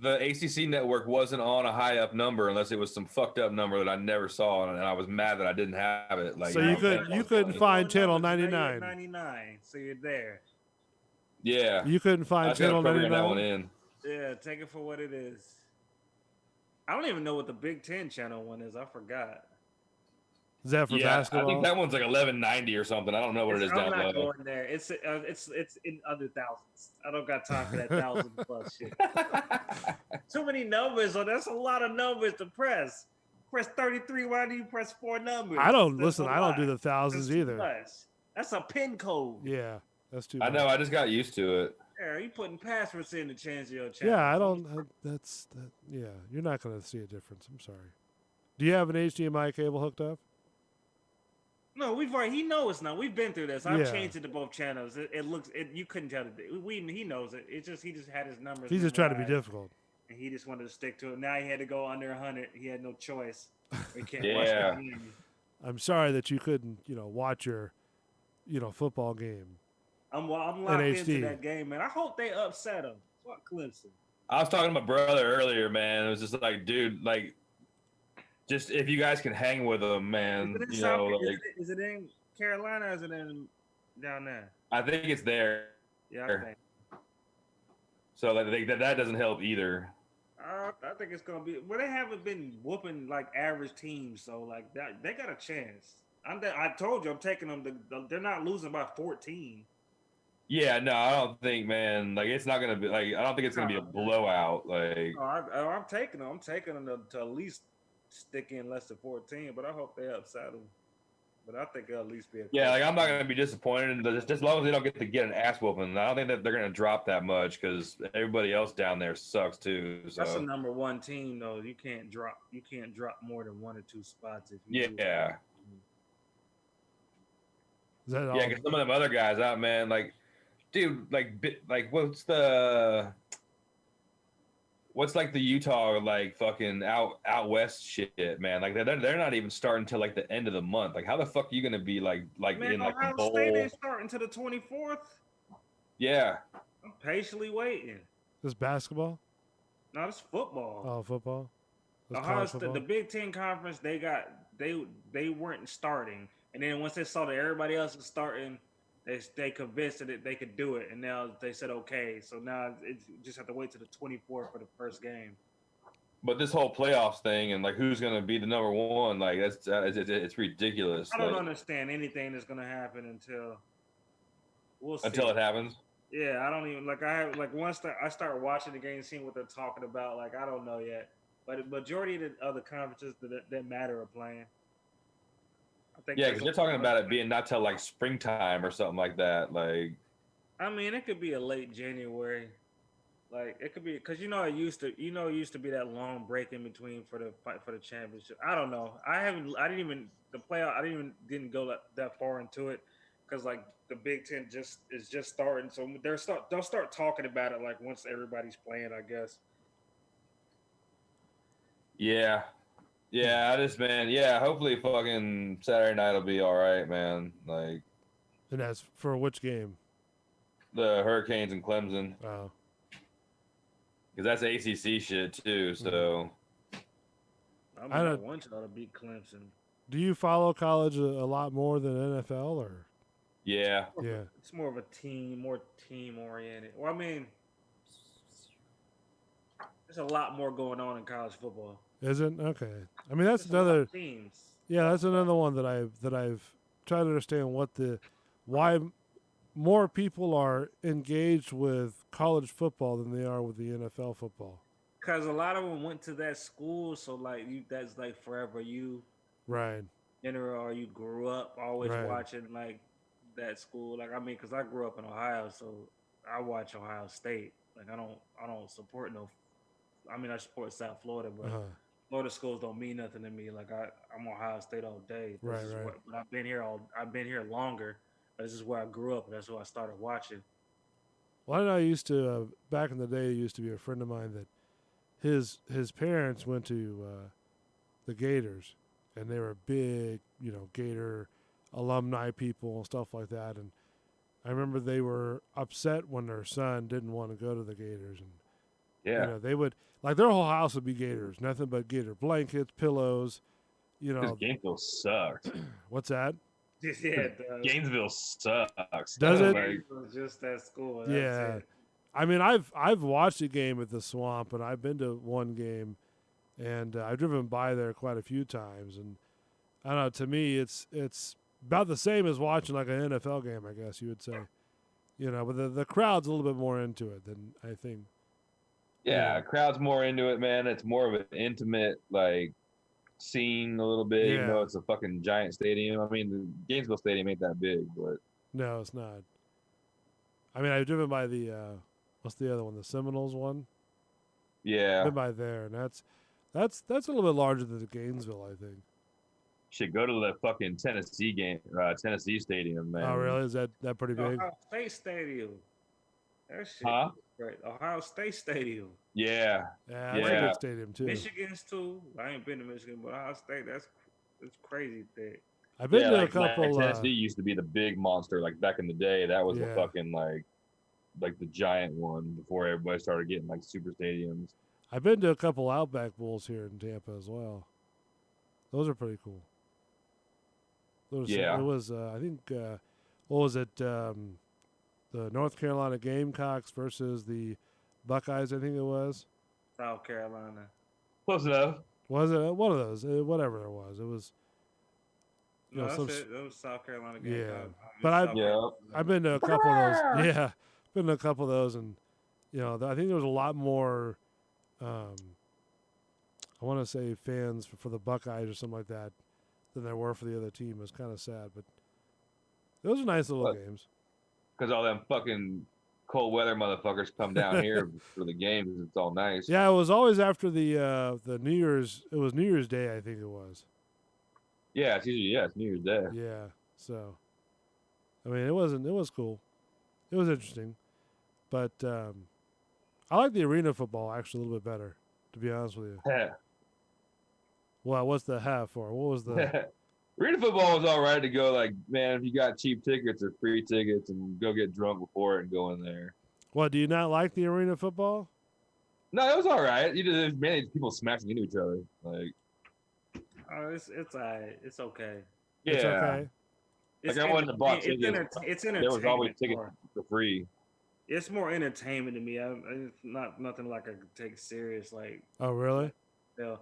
the ACC network wasn't on a high up number unless it was some fucked up number that I never saw, and I was mad that I didn't have it. Like, so you couldn't find channel 99. 99, so you're there. Yeah, you couldn't find channel 99. That one in. Yeah, take it for what it is. I don't even know what the Big Ten channel one is. I forgot. Is that for basketball? I think that one's like 1190 or something. I don't know what it is down I'm not low. going there. It's in other thousands. I don't got time for that 1,000+ shit. Too many numbers. So that's a lot of numbers to press. Press 33. Why do you press 4 numbers? I don't do the thousands that's either. That's a pin code. Yeah, that's too. I know. I just got used to it. Yeah, you putting passwords in to change your channel. Yeah, I don't. Yeah, you're not going to see a difference. I'm sorry. Do you have an HDMI cable hooked up? No, he knows now. We've been through this. I've changed it to both channels. It looks. You couldn't tell he knows it. He just had his numbers. He's just trying to be difficult. And he just wanted to stick to it. Now he had to go under 100. He had no choice. He can't Yeah. watch the game. I'm sorry that you couldn't, watch your, football game. I'm locked into that game, man. I hope they upset him. Fuck Clemson. I was talking to my brother earlier, man. It was just like, dude, like, just if you guys can hang with them, man. Is it in Carolina or is it in down there? I think it's there. Yeah, I think. So that doesn't help either. I think it's gonna be. Well, they haven't been whooping like average teams, so like they got a chance. I told you I'm taking them. They're not losing by 14. Yeah, no, I don't think, man. Like, it's not gonna be like. I don't think it's gonna be a blowout. Like, I'm taking them. I'm taking them to at least stick in less than 14. But I hope they upset them. But I think it'll at least be. Like I'm not gonna be disappointed. Just as long as they don't get to get an ass whooping, I don't think that they're gonna drop that much because everybody else down there sucks too. So. That's a number 1 team, though. You can't drop more than 1 or 2 spots if you. Yeah. Is that all? Yeah, because some of them other guys out, man, like, dude, like what's like the Utah like fucking out west shit, man? Like they're not even starting till like the end of the month. Like how the fuck are you gonna be like man, in like Ohio a bowl? State ain't starting to the 24th. Yeah. I'm patiently waiting. This basketball? No, it's football. Oh, football. Ohio State, the Big Ten conference, they weren't starting, and then once they saw that everybody else was starting, they convinced that they could do it, and now they said okay. So now it just have to wait to the 24th for the first game. But this whole playoffs thing and like who's gonna be the number 1, like it's ridiculous. I don't understand anything that's gonna happen until we'll see. Until it happens. Yeah, I don't even once I start watching the game, seeing what they're talking about. Like I don't know yet, but the majority of the other conferences that matter are playing. Yeah, because they're talking about it being not till like springtime or something like that. Like, I mean, it could be a late January. Like it could be because it used to be that long break in between for the fight for the championship. I don't know. I didn't go that far into it because like the Big Ten is just starting, so they'll start talking about it like once everybody's playing, I guess. Yeah. Hopefully fucking Saturday night will be all right, man. Like, and that's for which game? The Hurricanes and Clemson. Oh. Because that's ACC shit too. So. I don't want y'all to beat Clemson. Do you follow college a lot more than NFL or? Yeah. Yeah. It's more of a more team oriented. Well, I mean, there's a lot more going on in college football. Is it? Okay. I mean, that's another teams. Yeah, that's another one that I've tried to understand why more people are engaged with college football than they are with the NFL football. Because a lot of them went to that school, so like that's like forever you. Right. Or you grew up always watching like that school. Like I mean, because I grew up in Ohio, so I watch Ohio State. Like I don't support no. I mean, I support South Florida, but Florida schools don't mean nothing to me. Like I'm Ohio State all day. Right. But I've been here longer. This is where I grew up. That's what I started watching. Well, I know I used to back in the day. There used to be a friend of mine that his parents went to the Gators, and they were big, Gator alumni people and stuff like that. And I remember they were upset when their son didn't want to go to the Gators, and Yeah. they would like their whole house would be Gators, nothing but Gator blankets, pillows. Because Gainesville sucks. What's that? Yeah, Gainesville sucks. Does it? It was just that school. That's Yeah. it. I mean, I've watched a game at the Swamp, and I've been to one game, and I've driven by there quite a few times. And I don't know. To me, it's about the same as watching like an NFL game, I guess you would say. But the crowd's a little bit more into it than I think. Yeah, crowd's more into it, man. It's more of an intimate scene a little bit, even though it's a fucking giant stadium. I mean, the Gainesville Stadium ain't that big, but No, it's not. I mean, I've driven by the what's the other one? The Seminoles one. yeah, Been by there, and that's a little bit larger than the Gainesville, I think. should go to the fucking Tennessee Stadium, man. Oh, really? Is that pretty big? Ohio State Stadium. That shit. Huh? Right. Ohio State Stadium. Yeah, Yeah, it's a Yeah. big stadium too. Michigan's too. I ain't been to Michigan, but Ohio State, that's crazy thing. I've been to a like couple. Tennessee used to be the big monster, like back in the day. That was the Yeah. fucking like the giant one before everybody started getting like super stadiums. I've been to a couple Outback Bowls here in Tampa as well. Those are pretty cool. Yeah. It was I think what was it? The North Carolina Gamecocks versus the Buckeyes. I think it was. South Carolina. Close enough. Was it one of those? Whatever it was. It was. No, some that's it. That was South Carolina game. Yeah. But I've been to a couple of those. Yeah, been to a couple of those, and I think there was a lot more. I want to say fans for the Buckeyes or something like that than there were for the other team. It was kind of sad, but those are nice little games. Because all them fucking cold weather motherfuckers come down here for the games. It's all nice. Yeah, it was always after the New Year's. It was New Year's Day, I think it was. Yeah, it's New Year's Day. Yeah, so I mean, it was cool. It was interesting, but I like the arena football actually a little bit better, to be honest with you. Well, what's the half for? What was the? Arena football was all right to go. Like, man, if you got cheap tickets or free tickets, and go get drunk before it and go in there. What, do you not like the arena football? No, it was all right. There's mainly people smashing into each other. Like, it's all right. It's okay. yeah, It's okay. It's I wanted to buy it's tickets. It's there entertainment. was always tickets more. for free. It's more entertainment to me. It's not nothing like I could take serious. Like, Oh, really?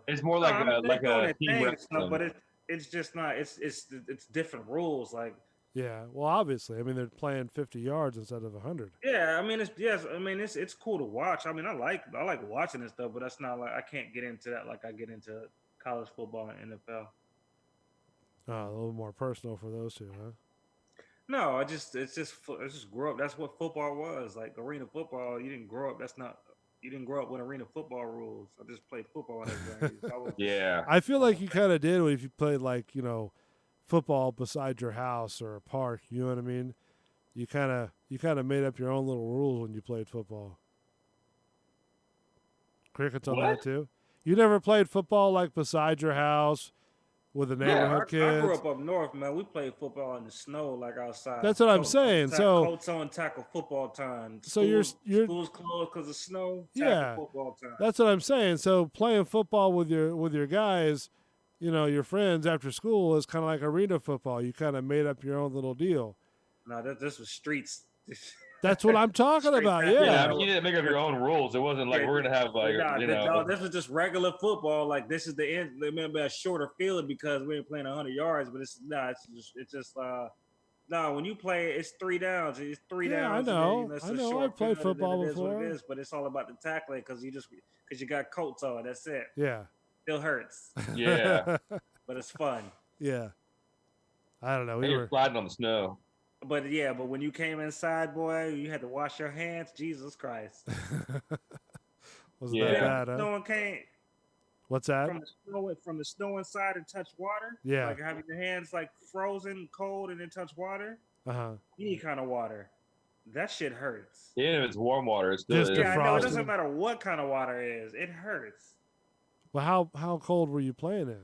It's more like a team wrestling. but it's just not. It's different rules. Like, Yeah. Well, obviously, I mean, they're playing 50 yards instead of 100. yeah, I mean, it's cool to watch. I mean, I like watching this stuff, but that's not like I can't get into that like I get into college football and NFL. A little more personal for those two, huh? No, I just grew up. That's what football was like. Arena football. You didn't grow up. You didn't grow up with arena football rules. I just played football and everything. Yeah. I feel like you kind of did if you played like football beside your house or a park. You know what I mean? You kind of made up your own little rules when you played football. Crickets on that too. You never played football like beside your house with the neighborhood kids. I grew up north, man. We played football in the snow, like outside. That's what I'm saying. So coats on tackle football time. So you're schools closed because of snow. Yeah, football time. That's what I'm saying. So playing football with your guys, your friends after school is kind of like arena football. You kind of made up your own little deal. No, this was streets. That's what I'm talking about. Yeah. I mean, you didn't make up your own rules. It wasn't like we're gonna have this was just regular football. Like, this is the end. Remember, a shorter field because we ain't playing 100 yards. But it's just when you play, it's 3 downs. It's 3 downs. I know. I've played football before. It is, but it's all about the tackling because you got coats on. That's it. Yeah. Still hurts. Yeah. But it's fun. Yeah. I don't know. We were sliding on the snow. But when you came inside, boy, you had to wash your hands. Jesus Christ. Was that bad, huh? No one came. What's that? From the snow inside and touch water. Yeah. Like having your hands like frozen, cold, and then touch water. Uh-huh. Any kind of water. That shit hurts. Yeah, if it's warm water, it still Just is. the Yeah, I know. It frosting. doesn't matter what kind of water it is. It hurts. Well, how cold were you playing in?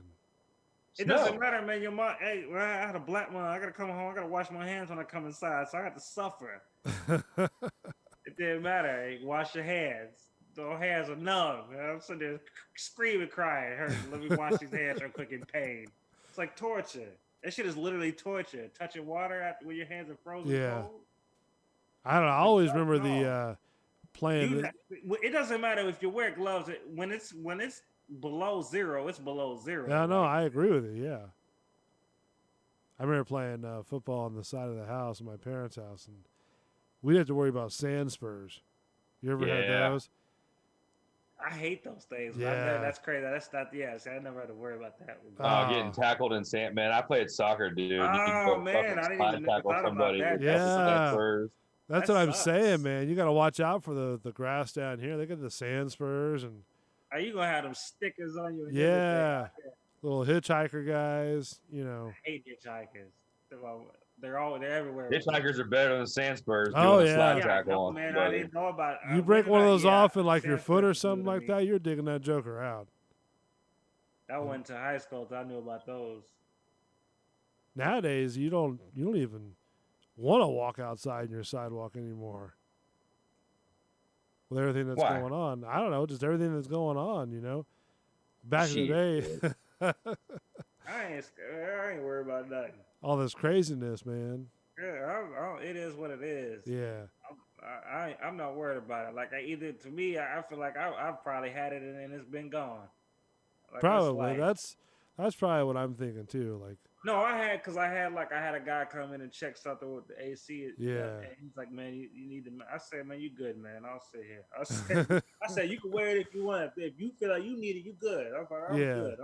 It Snow. doesn't matter, man. Your mom, hey, well, I had a black mom. I gotta come home. I gotta wash my hands when I come inside, so I got to suffer. It didn't matter. Hey, wash your hands. Those hands are numb. I'm sitting there screaming, crying. It hurts. Let me wash these hands real quick in pain. It's like torture. That shit is literally torture. Touching water after when your hands are frozen Yeah. cold. I don't know. I always remember the playing. It doesn't matter if you wear gloves. When it's below zero, it's below zero. Yeah, no, I agree with you. Yeah. I remember playing football on the side of the house, in my parents' house, and we didn't have to worry about sand spurs. You ever had Yeah. those? I hate those things. Yeah. That's crazy. That's not. Yeah, see, I never had to worry about that. Getting tackled in sand, man. I played soccer, dude. You can Oh go man, fucking I didn't spine even never tackle thought about somebody that. with Yeah. sand spurs. That's That what I'm sucks. saying, man. You got to watch out for the grass down here. They got the sand spurs and Are you gonna have them stickers on you? And yeah, everything? little hitchhiker guys. You know. I hate hitchhikers. They're everywhere. Hitchhikers are better than sand spurs Oh, doing yeah. a slide Yeah, tackle no, on man, I somebody. didn't know about. You break one of those off in like your sand foot or spurs something do to like me. that, you're digging that joker out. I went to high school, so I knew about those. Nowadays, you don't even want to walk outside in your sidewalk anymore. With everything that's Why? going on, I don't know, just everything that's going on. You know, back in the day, I ain't worried about nothing. all this craziness, man. Yeah, it is what it is. Yeah, I'm not worried about it. Like to me, I feel like I've probably had it and it's been gone. Like, probably. That's probably what I'm thinking too. Like, no, I had a guy come in and check something with the AC. Yeah. And he's like, man, you need to. I said, man, you good, man. I'll sit here. I said, you can wear it if you want. If you feel like you need it, you good. I was like, I'm Yeah. good.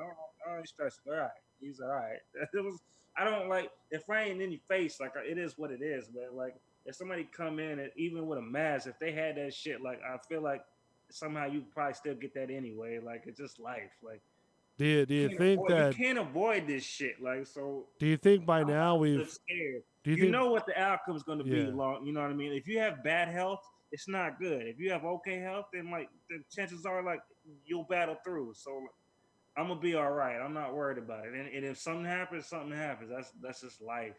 I ain't stressed. All right. He's all right. It was. I don't like if I ain't in your face. Like it is what it is, man. Like if somebody come in and even with a mask, if they had that shit, like I feel like somehow you probably still get that anyway. Like it's just life. Like. do you think that? You can't avoid this shit? Like so. Do you think by now I'm we've? scared. Do you You think? know what the outcome's going to be Yeah. long. You know what I mean? If you have bad health, it's not good. If you have okay health, then like the chances are like you'll battle through. So I'm gonna be all right. I'm not worried about it. And if something happens, something happens. That's just life.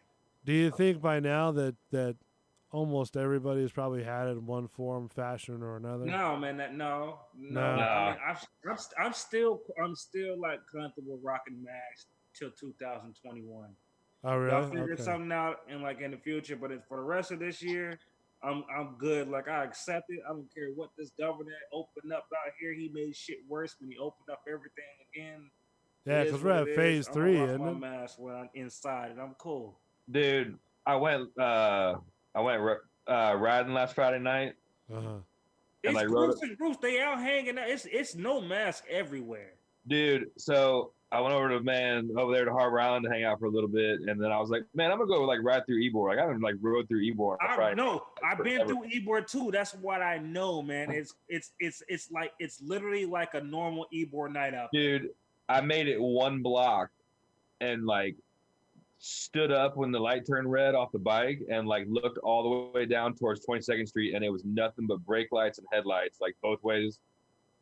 Do you think by now that almost everybody has probably had it in one form, fashion, or another? No, man. No. No. I mean, I'm still like comfortable rocking masks till 2021. Oh, really? Y'all figure Okay. something out in the future, but for the rest of this year, I'm good. Like I accept it. I don't care what this governor opened up out here. He made shit worse when he opened up everything again. Yeah, It because is we're what at it phase is. 3, I'm isn't gonna it? rock my mask when I'm inside, and I'm cool. Dude, I went riding last Friday night. Uh-huh. And It's I groups and groups. They out hanging out. It's no mask everywhere. Dude, so I went over there to Harbor Island to hang out for a little bit, and then I was like, man, I'm gonna go ride through Ybor. Like I haven't rode through Ybor on I Friday. know. I've been forever. through Ybor too. That's what I know, man. It's literally like a normal Ybor night out. Dude, I made it one block and stood up when the light turned red off the bike and looked all the way down towards 22nd Street, and it was nothing but brake lights and headlights both ways.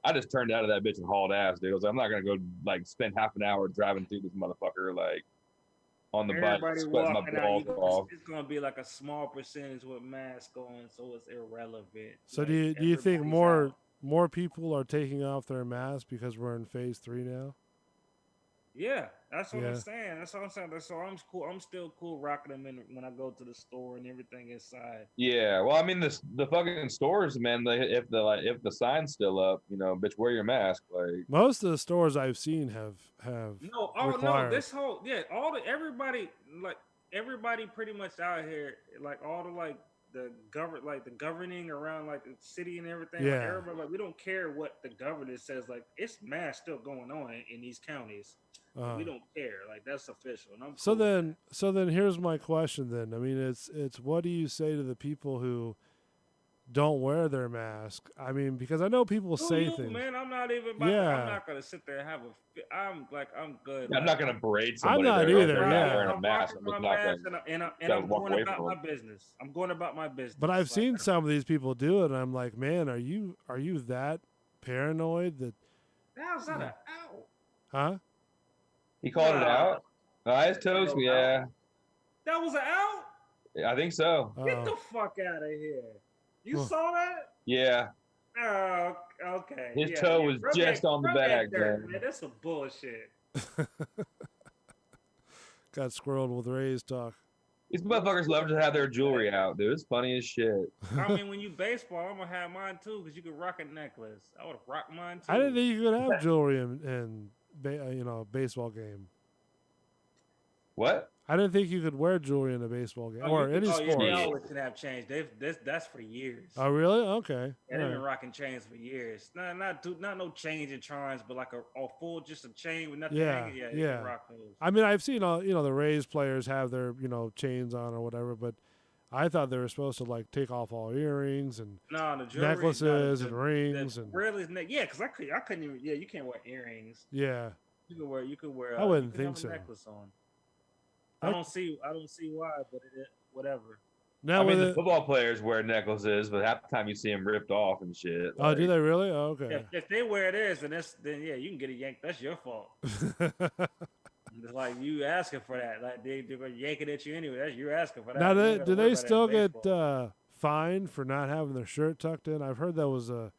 I just turned out of that bitch and hauled ass, dude. I was like, I'm not gonna go spend half an hour driving through this motherfucker on the bike, Everybody sweating my walking out. balls off. It's gonna be like a small percentage with masks on, so it's irrelevant. So Like, do you think everybody's out. more people are taking off their masks because we're in phase 3 now? Yeah, that's what Yeah. I'm saying. That's what I'm saying. So I'm cool. I'm still cool rocking them when I go to the store and everything inside. Yeah, well, I mean, the fucking stores, man. If the sign's still up, bitch, wear your mask. Most of the stores I've seen have No, required. this whole everybody pretty much out here, all the governing around the city and everything. Yeah. Everybody we don't care what the governor says. It's mass still going on in these counties. Uh, We don't care. That's official. And I'm so cool with then here's my question then. I mean, it's what do you say to the people who don't wear their mask. I mean, because I know people say things. Man, I'm not even. I'm not gonna sit there and have a. I'm good. I'm not gonna berate I'm somebody. not there. either. They're Yeah, not wearing a I'm mask. rocking I'm my just mask, not and I'm walk going away about from my them. business. I'm going about my business. but I've seen some of these people do it, and I'm like, man, are you that paranoid that? How's that an out? Huh? He called it out. Eyes toast. Yeah, That was an out. I think so. Get the fuck out of here! You saw that? Yeah. Oh, okay. His toe was just on the back, man. That's some bullshit. Got squirreled with Ray's talk. These motherfuckers love to have their jewelry out, dude. It's funny as shit. I mean, when you baseball, I'm gonna have mine too, because you could rock a necklace. I would rock mine too. I didn't think you could have jewelry in a baseball game. What? I didn't think you could wear jewelry in a baseball game or any sport. Yeah, they always can have chains. That's for years. Oh, really? Okay. Yeah, they've been rocking chains for years. Not no chains and charms, but like a full just a chain with nothing hanging. Yeah, you can rock those. I mean, I've seen the Rays players have their chains on or whatever, but I thought they were supposed to like take off all earrings and the jewelry, necklaces and rings and really, because I couldn't even. Yeah, you can't wear earrings. Yeah, you could wear. I wouldn't think so. Necklace on. I don't see why, but whatever. Now, I mean, the football players wear necklaces, but half the time you see them ripped off and shit. Oh, do they really? Oh, okay. If they wear theirs, then yeah, you can get a yank. That's your fault. It's like you asking for that. Like they're yanking at you anyway. You're asking for that. Now, do they still get fined for not having their shirt tucked in? I've heard that was a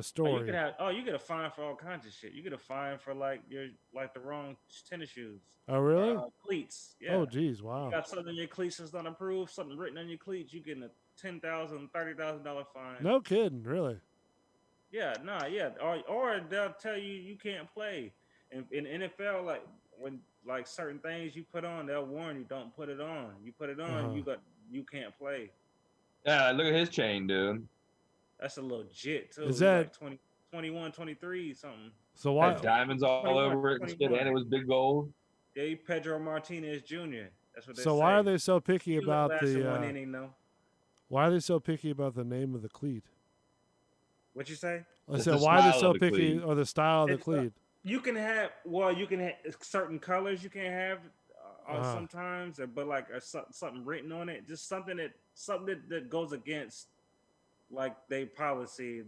story. You get a fine for all kinds of shit. You get a fine for like the wrong tennis shoes. Oh, really? Cleats. Yeah. Oh, geez, wow. You got something in your cleats that's not approved, something written on your cleats, you getting a $10,000, $30,000 fine. No kidding, really? Yeah, or they'll tell you can't play. In NFL, like when like certain things you put on, they'll warn you don't put it on. You put it on, you can't play. Yeah, look at his chain, dude. That's a little jit too. Is that like 21, 23, something? So why diamonds all over it and shit, and it was big gold. Yeah, Pedro Martinez Jr. That's what they say. So why are they so picky about the? One inning, though. Why are they so picky about the name of the cleat? What you say? I said why are they so picky or the style of the cleat? You can have certain colors. You can have sometimes, but like something written on it, just something that goes against like their policy.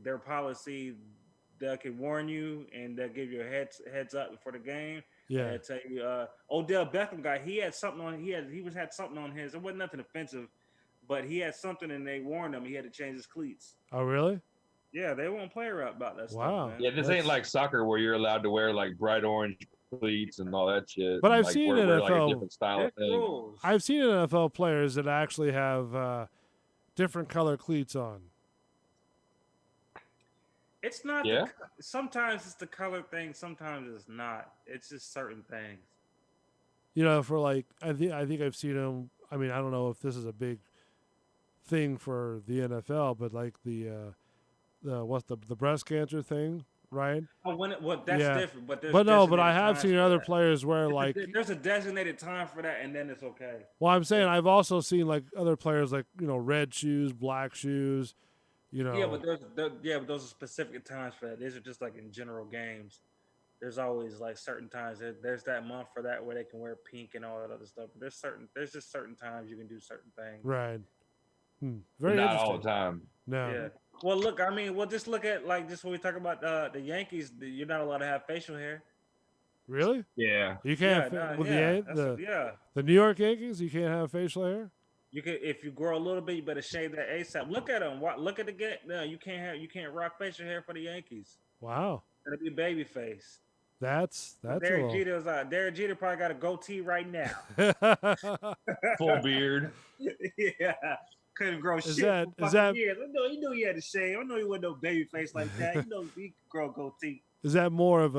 That can warn you and they'll give you a heads up before the game. Yeah. I tell you, Odell Beckham guy, he had something on. He had something on his. It wasn't nothing offensive, but he had something, and they warned him he had to change his cleats. Oh, really? Yeah, they won't play around about that wow. stuff. Man. Yeah, this ain't like soccer where you're allowed to wear like bright orange cleats and all that shit. But I've like, seen wear, NFL. like a different style of thing. Rules. I've seen NFL players that actually have different color cleats on. It's not. Yeah. Sometimes it's the color thing. Sometimes it's not. It's just certain things. For like, I think I've seen them. I mean, I don't know if this is a big thing for the NFL, but like the breast cancer thing, right? Oh, that's different. But I have seen other players where like there's a designated time for that, and then it's okay. Well, I'm saying I've also seen like other players like red shoes, black shoes. Yeah, but those are specific times for that. These are just like in general games. There's always like certain times. There's that month for that where they can wear pink and all that other stuff. But there's just certain times you can do certain things. Right. Very interesting. Not all the time. No. Yeah. Well, look. I mean, just look at like just when we talk about the Yankees. You're not allowed to have facial hair. Really? Yeah. You can't the New York Yankees. You can't have facial hair. You can, if you grow a little bit, you better shave that ASAP. Look at them. Look at the get. No, you can't rock facial hair for the Yankees. Wow. It'll be baby face. That's Derek Jeter's Derek Jeter probably got a goatee right now. Full beard. Yeah. Couldn't grow is shit. That years. I know he knew he had to shave. I know he wasn't no baby face like that. He knows he could grow a goatee. Is that more of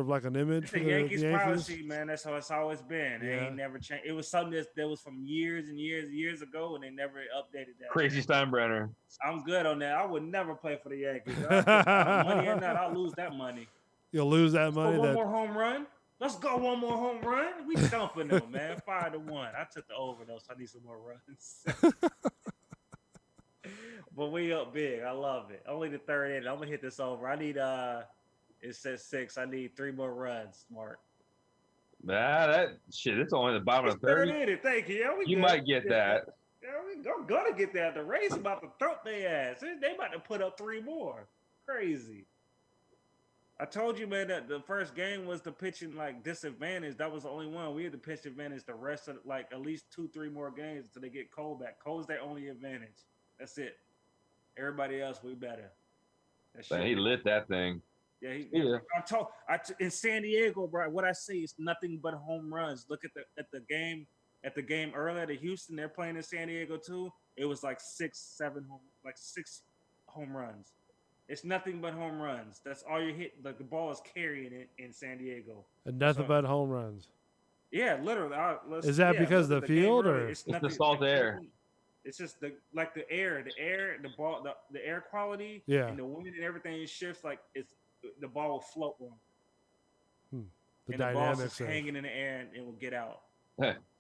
like an image it's for the the Yankees Yankees? policy, man. That's how it's always been. It ain't never changed. It was something that was from years and years ago, and they never updated that. Crazy Steinbrenner. I'm good on that. I would never play for the Yankees. Money or not, I'll lose that money. You'll lose that money. One more home run. Let's go one more home run. We dumping them, man. 5-1. I took the over though, so I need some more runs. But we up big. I love it. Only the third inning. I'm gonna hit this over. I need it says 6. I need 3 more runs, Mark. Nah, that shit. It's only the bottom It's of the third. third inning. Thank you. Yeah, we You good. might get that. Yeah, I'm gonna get that. The Rays about to throw their ass. They about to put up 3 more. Crazy. I told you, man, that the first game was the pitching like disadvantage. That was the only one. We had the pitch advantage the rest of like at least 2-3 more games until they get Cole back. Cole's their only advantage. That's it. Everybody else, we better. Man, he lit that thing. Yeah, Yeah. In San Diego, bro. What I say is nothing but home runs. Look at the game earlier. The Houston, they're playing in San Diego too. It was like 6 home runs. It's nothing but home runs. That's all you hit. Like the ball is carrying it in San Diego. And nothing but home runs. Yeah, literally. Is that because of the field or it's the salt air? It's just the air, the ball, the air quality, Yeah. and the wind and everything shifts. Like the ball will float wrong. The and dynamics the ball's just hanging in the air and it will get out.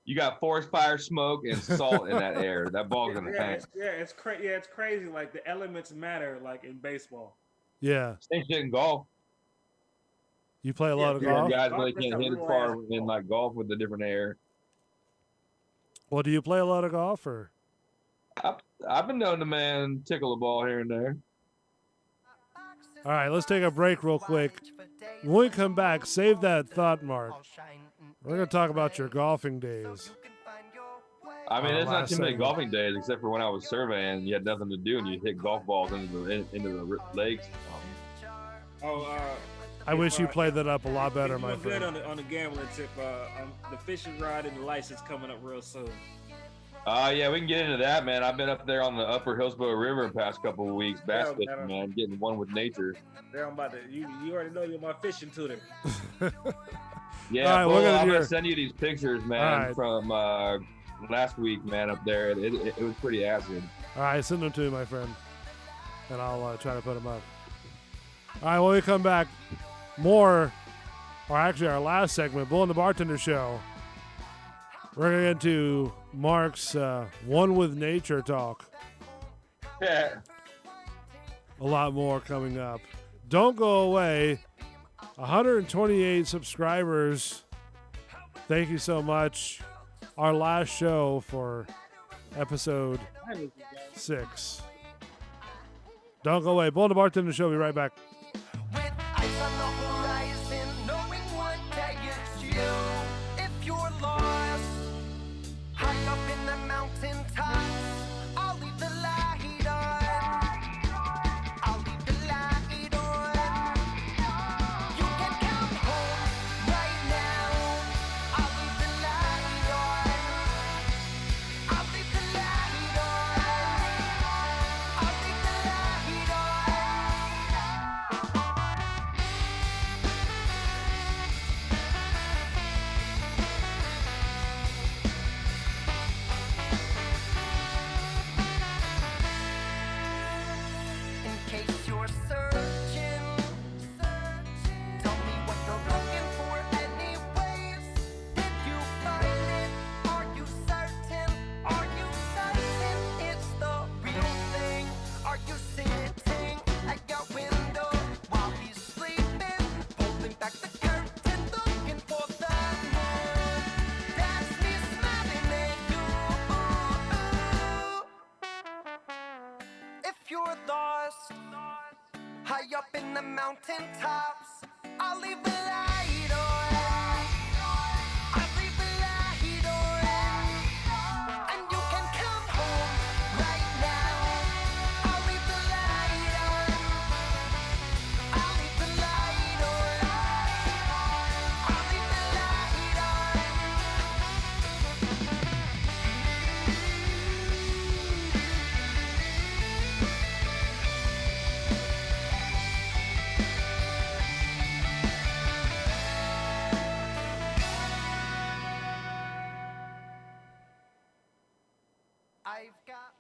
You got forest fire smoke and salt in that air. That ball's gonna hang. It's crazy. Yeah, it's crazy. Like the elements matter, like in baseball. Yeah. Same shit in golf. You play a lot of golf? Guys really can't hit as far in like golf with the different air. Well, do you play a lot of golf or? I've been known to man tickle a ball here and there. All right, let's take a break real quick. When we come back, save that thought, Mark. We're going to talk about your golfing days. I mean, there's not too many golfing days except for when I was surveying. You had nothing to do and you hit golf balls into the lakes. I wish you played that up a lot better, my friend. Good on the gambling tip. The fishing rod and the license coming up real soon. Yeah, we can get into that, man. I've been up there on the upper Hillsborough River the past couple of weeks, bass fishing, man, getting one with nature. There, I'm about to. You already know you're my fishing tutor. Yeah, right, I'm gonna send you these pictures, man, from last week, man, up there. It was pretty acid. All right, send them to me, my friend, and I'll try to put them up. All right, when we come back, more, or actually our last segment, Bull and the Bartender Show. We're going to get into Mark's One with Nature talk. Yeah. A lot more coming up. Don't go away. 128 subscribers. Thank you so much. Our last show for episode 6. Don't go away. Bull and the Bartender Show. Be right back. Mountaintops, I'll leave the light on. I'll leave the light on. And you can come home right now. I'll leave the light on. I'll leave the light on. I'll leave the light I've got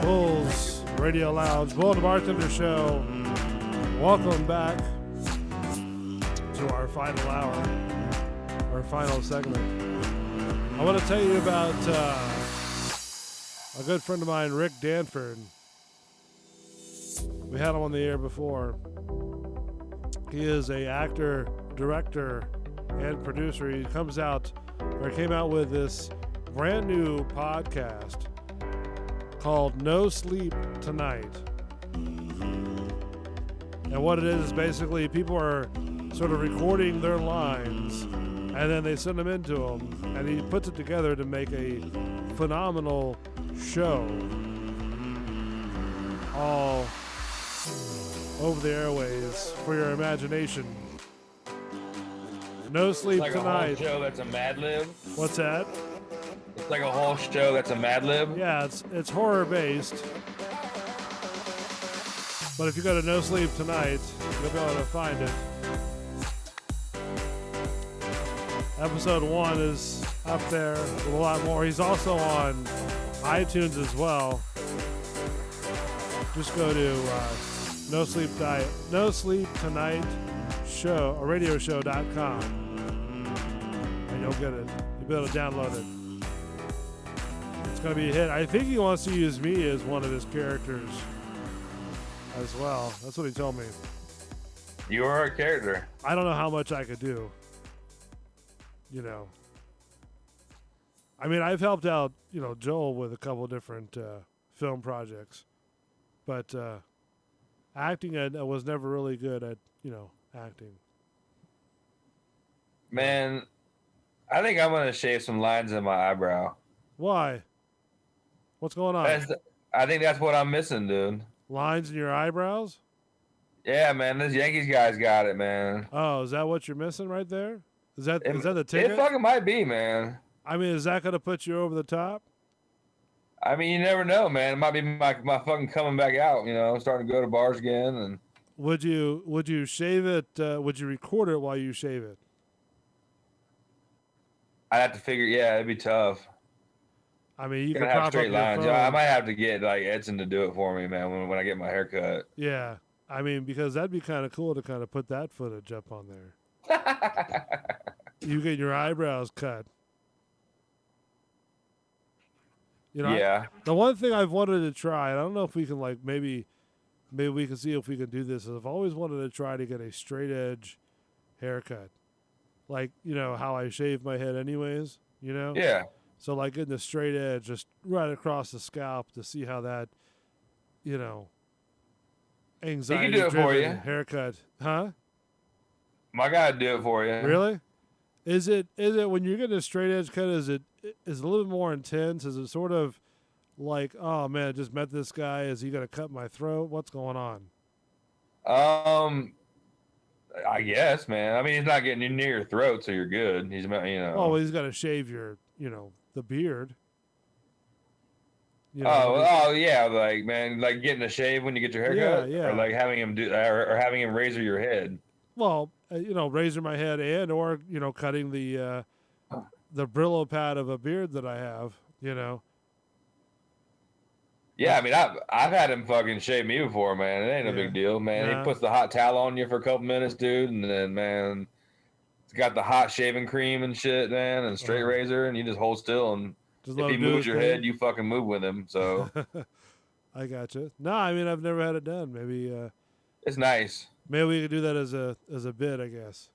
Bulls Radio Lounge, Bull and Bartender Show. Welcome back to our final hour, our final segment. I want to tell you about a good friend of mine, Rick Danford. We had him on the air before. He is a actor, director, and producer. He came out with this brand new podcast called No Sleep Tonight. And what it is basically people are sort of recording their lines and then they send them into him, and he puts it together to make a phenomenal show all over the airways for your imagination. No Sleep It's like Tonight. a whole show that's a Mad Lib. What's that? It's like a whole show that's a Mad Lib. Yeah, it's horror based. But if you go to No Sleep Tonight, you'll be able to find it. Episode 1 is up there with a lot more. He's also on iTunes as well. Just go to No Sleep Tonight Show, or radioshow.com, and you'll get it. You'll be able to download it. It's going to be a hit. I think he wants to use me as one of his characters as well. That's what he told me. You are a character. I don't know how much I could do. You know. I mean, I've helped out, Joel with a couple different film projects. But acting, I was never really good at, acting. Man, I think I'm going to shave some lines in my eyebrow. Why? What's going on? I think that's what I'm missing, dude. Lines in your eyebrows? Yeah, man, this Yankees guy's got it, man. Oh, is that what you're missing right there? Is that the ticket? It fucking might be, man. I mean, is that going to put you over the top? I mean, you never know, man. It might be my fucking coming back out, starting to go to bars again. And would you shave it? Would you record it while you shave it? I'd have to figure. Yeah, it'd be tough. I mean, you can have straight lines. Yeah, I might have to get like Edson to do it for me, man. When I get my hair cut. Yeah, I mean, because that'd be kind of cool to kind of put that footage up on there. You get your eyebrows cut. Yeah. The one thing I've wanted to try, and I don't know if we can maybe we can see if we can do this. Is I've always wanted to try to get a straight edge haircut, like how I shave my head anyways. Yeah. So like getting the straight edge just right across the scalp to see how that, anxiety do it for you. Haircut, huh? My guy would do it for you. Really? Is it when you're getting a straight edge cut? Is it a little bit more intense? Is it sort of like, oh man, I just met this guy. Is he gonna cut my throat? What's going on? I guess, man. I mean, he's not getting you near your throat, so you're good. He's Oh, he's got to shave your, the beard. Oh yeah, like man, like getting a shave when you get your hair cut, yeah. or like having him do, or having him razor your head. Well, razor my head or cutting the Brillo pad of a beard that I have. Yeah, I mean, I've had him fucking shave me before, man. It ain't a big deal, man. Yeah. He puts the hot towel on you for a couple minutes, dude, and then man, it's got the hot shaving cream and shit, man, and straight razor, and you just hold still, and just if he moves your head, you fucking move with him. So I gotcha. No, I mean I've never had it done. Maybe it's nice. Maybe we could do that as a bit, I guess.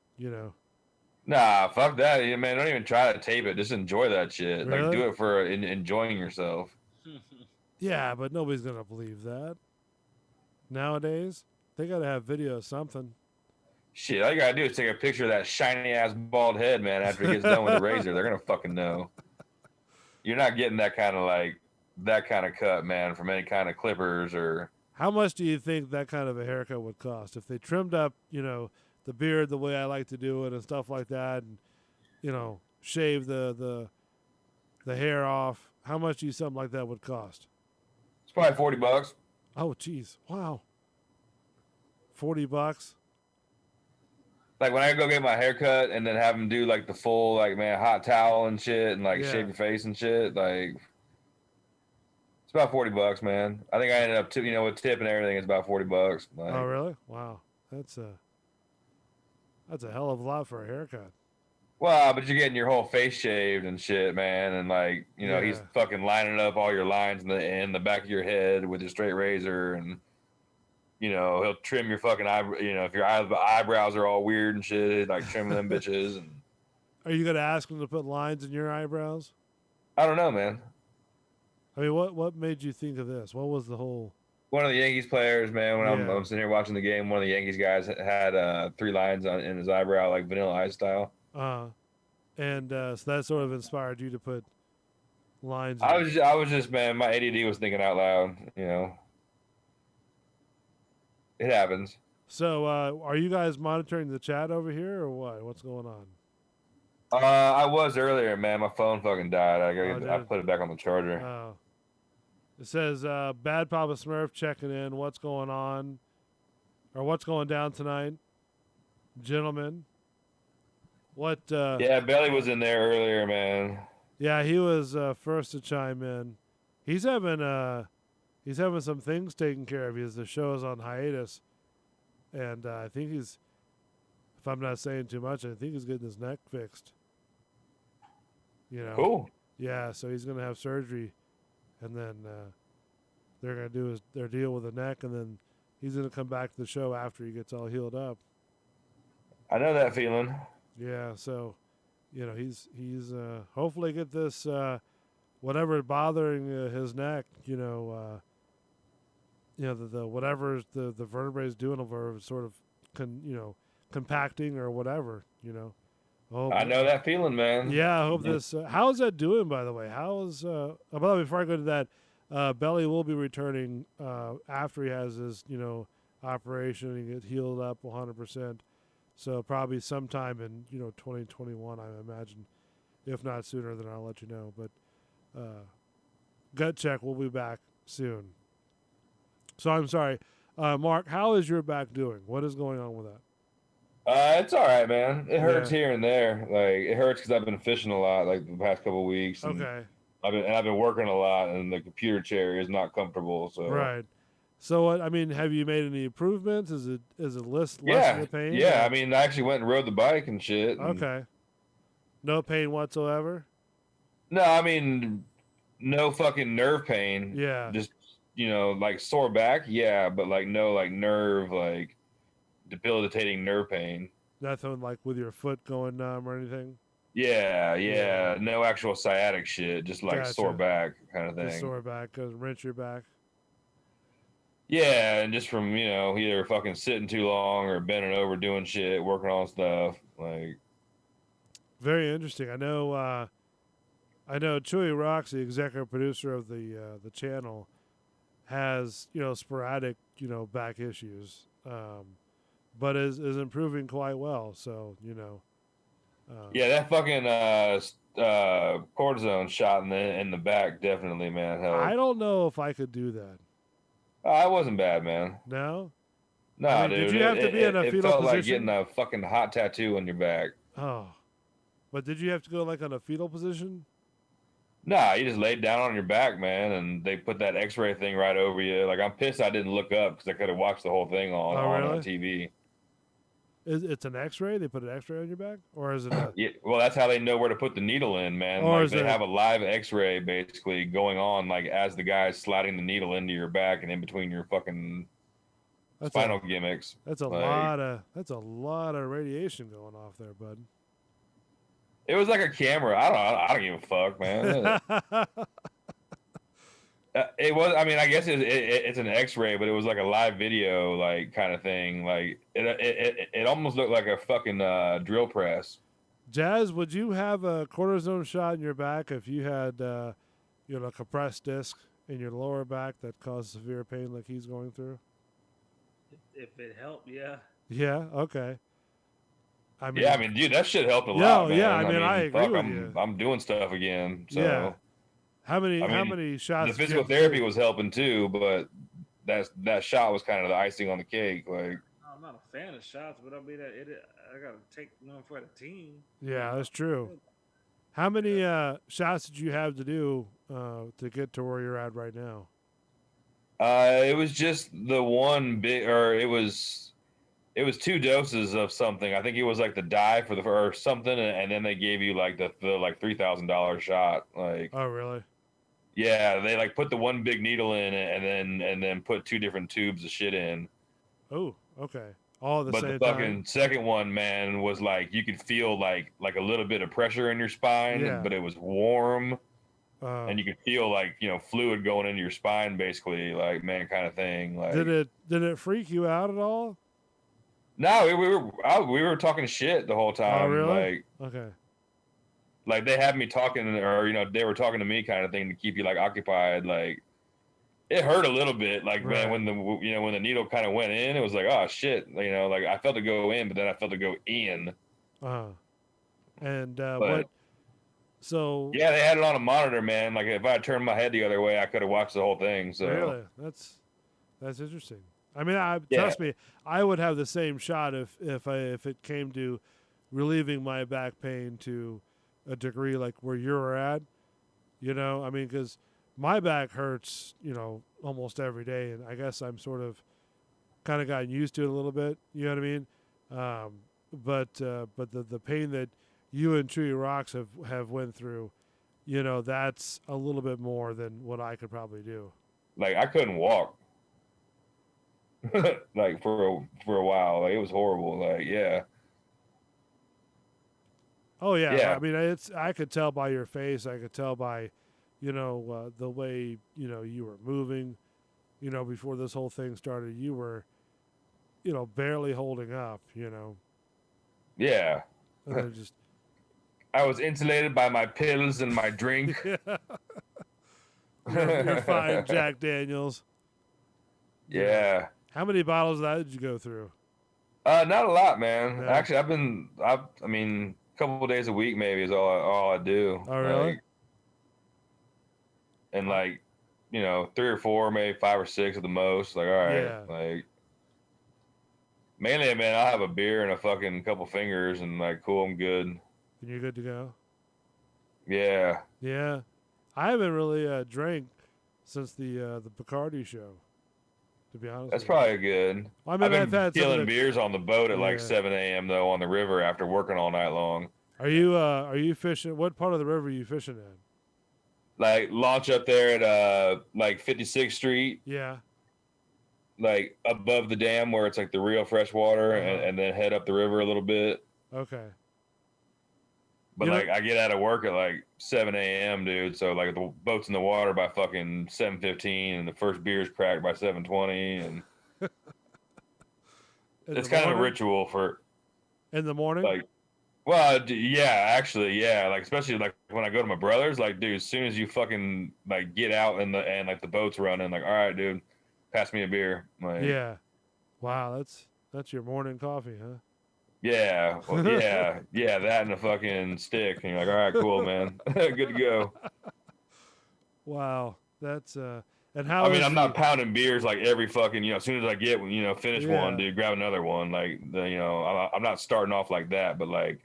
Nah, fuck that, man. Don't even try to tape it. Just enjoy that shit. Really? Like do it for enjoying yourself. Yeah, but nobody's gonna believe that. Nowadays, they gotta have video of something. Shit, all you gotta do is take a picture of that shiny ass bald head, man. After he gets done with the razor, they're gonna fucking know. You're not getting that kind of cut, man, from any kind of clippers or. How much do you think that kind of a haircut would cost if they trimmed up, the beard the way I like to do it and stuff like that, and shave the hair off? How much do you something like that would cost? It's probably $40. Oh, geez, wow, $40. Like when I go get my hair cut and then have them do like the full hot towel and shit and shave your face and shit, like It's about $40, man. I think I ended up, with tip and everything, it's about $40. Like, Oh, really? Wow, that's a hell of a lot for a haircut. well, but you're getting your whole face shaved and shit, man, and like, Yeah. he's fucking lining up all your lines in the back of your head with your straight razor, and he'll trim your fucking eyebrow. If your eyebrows are all weird and shit, like trimming them bitches. And Are you gonna ask him to put lines in your eyebrows? I don't know, man. I mean, what made you think of this? What was the whole? One of the Yankees players, man. When Yeah. I'm sitting here watching the game, one of the Yankees guys had 3 lines in his eyebrow, like Vanilla Ice style. And so that sort of inspired you to put lines. I was just, man, my ADD was thinking out loud. It happens. So, are you guys monitoring the chat over here, or what? What's going on? I was earlier, man. My phone fucking died. I put it back on the charger. Oh. It says, Bad Papa Smurf checking in. What's going on? Or what's going down tonight? Gentlemen. What? Yeah, Belly was in there earlier, man. Yeah, he was first to chime in. He's having some things taken care of. The show is on hiatus. And I think if I'm not saying too much, I think he's getting his neck fixed. Cool. Yeah, so he's going to have surgery, and then they're going to do their deal with the neck, and then he's going to come back to the show after he gets all healed up. I know that feeling. Yeah, so he's hopefully get this whatever bothering his neck, the whatever the vertebrae is doing over sort of compacting or whatever, I know that feeling, man. Yeah, I hope this. How's that doing, by the way? How's by the way, before I go to that, Belly will be returning after he has his operation and get healed up 100%. So probably sometime in 2021, I imagine, if not sooner. Then I'll let you know. But gut check, we'll be back soon. So I'm sorry, Mark. How is your back doing? What is going on with that? It's all right, man. It hurts here and there. Like, it hurts because I've been fishing a lot, like the past couple of weeks. And Okay. I've been working a lot, and the computer chair is not comfortable. So right. So what? I mean, have you made any improvements? Is it less of the pain? Yeah. I mean, I actually went and rode the bike and shit. And okay. No pain whatsoever. no, I mean, no fucking nerve pain. Yeah. Just like sore back. Yeah, but like no like nerve like debilitating nerve pain. Nothing like with your foot going numb or anything. Yeah. No actual sciatic shit. Just like Gotcha. sore back kind of thing. Just sore back, wrench your back. Yeah, and just from either fucking sitting too long or bending over doing shit, working on stuff. Like, very interesting. I know Chewy Rocks, the executive producer of the channel, has sporadic back issues, but is improving quite well. So yeah, that fucking cortisone shot in the back definitely, man, helped. I don't know if I could do that. It wasn't bad, man. No. No, I mean, dude. Did you have to be in a fetal It felt like position? getting a fucking hot tattoo on your back. Oh, but did you have to go like on a fetal position? Nah, you just laid down on your back, man, and they put that X-ray thing right over you. Like, I'm pissed I didn't look up because I could have watched the whole thing on TV. It's an X-ray? They put an X-ray on your back, or is it? Yeah, well, that's how they know where to put the needle in, man. Or Like, they have a live X-ray basically going on, like as the guy's sliding the needle into your back and in between your fucking spinal gimmicks. That's a lot of radiation going off there, bud. It was like a camera. I don't give a fuck, man. It was. I mean, I guess it's an X-ray, but it was like a live video, like kind of thing. Like it almost looked like a fucking drill press. Jazz, would you have a cortisone shot in your back if you had, a compressed disc in your lower back that caused severe pain like he's going through? If it helped, yeah. Yeah. Okay. I mean, dude, that shit helped a lot, man. Yeah, I agree with you. I'm doing stuff again. So. Yeah. How many shots? The physical therapy was helping too, but that shot was kind of the icing on the cake. Like, I'm not a fan of shots, but I mean, I gotta take one for the team. Yeah, that's true. How many shots did you have to do to get to where you're at right now? It was just the one big, or it was 2 doses of something. I think it was like the dye for the or something, and then they gave you like the like $3,000 shot. Like, Oh, really? yeah, they like put the one big needle in it, and then put 2 different tubes of shit in. Oh, okay. All at the But the same fucking time? second one, man, was like you could feel like a little bit of pressure in your spine, Yeah. but it was warm, Uh, and you could feel like fluid going into your spine, basically, like man, kind of thing. Like, did it freak you out at all? no, we were talking shit the whole Oh, time, really? Okay. like they had me talking, or they were talking to me, kind of thing, to keep you like occupied. Like, it hurt a little bit, like man, Right. when the needle kind of went in, it was like, oh shit, like I felt it go in, but then I felt it go in. And But what? So yeah, they had it on a monitor, man. Like if I had turned my head the other way, I could have watched the whole thing. So really, that's interesting. I mean, Yeah. trust me, I would have the same shot if it came to relieving my back pain to a degree like where you're at. I mean, because my back hurts, almost every day, and I guess I'm sort of kind of gotten used to it a little bit. You know what I mean? But the pain that you and Tree Rocks have went through, that's a little bit more than what I could probably do. like I couldn't walk, like for a while. Like it was horrible. Like yeah, Oh yeah, yeah, I mean I could tell by your face. I could tell by, the way you were moving. Before this whole thing started, you were, barely holding up. yeah. And then just I was insulated by my pills and my drink. you're fine, Jack Daniels. Yeah. How many bottles of that did you go through? Not a lot, man. Yeah. Actually, I mean, a couple of days a week maybe is all I do. Oh really? Like, and like, 3 or 4, maybe 5 or 6 at the most. Like, all right, Yeah. like. Mainly, man, I'll have a beer and a fucking couple fingers and like, cool, I'm good. And you're good to go. Yeah. Yeah, I haven't really drank since the Bacardi show. To be honest, That's with you. probably good. I mean, I've I've been had some of stealing the- beers on the boat at like Yeah. 7 a.m. though on the river after working all night long. Are you fishing? What part of the river are you fishing in? Like launch up there at like 56th Street, Yeah. like above the dam where it's like the real fresh water, Uh-huh. and then head up the river a little bit. Okay. But You know- like I get out of work at like 7 a.m., dude. So like the boat's in the water by fucking 7:15, and the first beer's cracked by 7:20, and In it's the kind of a morning? ritual for In the morning. like. Well, yeah, actually, yeah. Like especially like when I go to my brother's, like, dude, as soon as you fucking like get out and like the boat's running, like, all right, dude, pass me a beer. Like, Yeah. Wow, that's your morning coffee, huh? yeah, well, yeah, that and a fucking stick. And you're like, all right, cool, man, good to go. Wow, that's and how? I mean, is I'm not pounding beers like every fucking, as soon as I get, finish Yeah. one, dude, grab another one. Like, I'm not starting off like that, but like,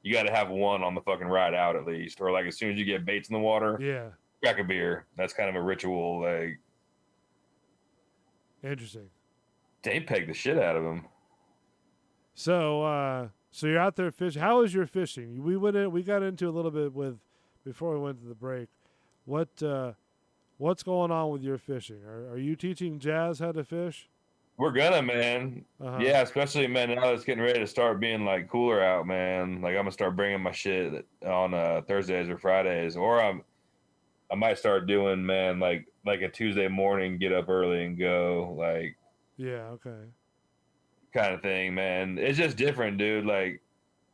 you got to have one on the fucking ride out at least, or like as soon as you get baits in the water, Yeah. crack a beer. That's kind of a ritual. Like, Interesting. they pegged the shit out of him. So you're out there fishing. How is your fishing? We got into a little bit before we went to the break. What's going on with your fishing? Are you teaching Jazz how to fish? We're gonna, man. Uh-huh. Yeah, especially, man, now that it's getting ready to start being like cooler out, man. Like I'm gonna start bringing my shit on Thursdays or Fridays, or I might start doing, man, like a Tuesday morning, get up early and go, like Yeah. Okay. kind of thing, man. It's just different, dude. Like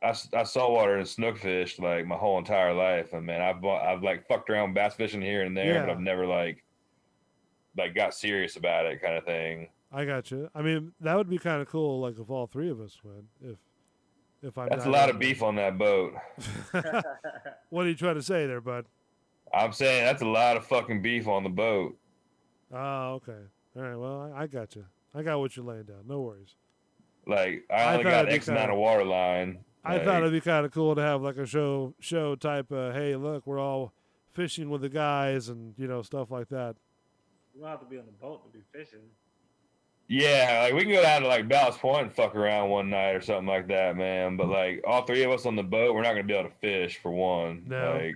I saltwater and snook fished like my whole entire life, and man, I've like fucked around bass fishing here and there, but Yeah. I've never like got serious about it, kind of thing. I got you. I mean, that would be kind of cool. Like if all three of us went. If I'm. That's a not lot out of beef on that boat. there. What are you trying to say there, bud? I'm saying that's a lot of fucking beef on the boat. Oh, okay. All right. Well, I got you. I got what you're laying down. No worries. Like I I only thought got it'd be X amount kinda- of water line, I thought it'd be kind of cool to have like a show type of, hey, look, we're all fishing with the guys and, stuff like that. You don't have to be on the boat to be fishing. Yeah, like we can go down to like Ballast Point and fuck around one night or something like that, man. But like all three of us on the boat, we're not gonna be able to fish for one. No. Like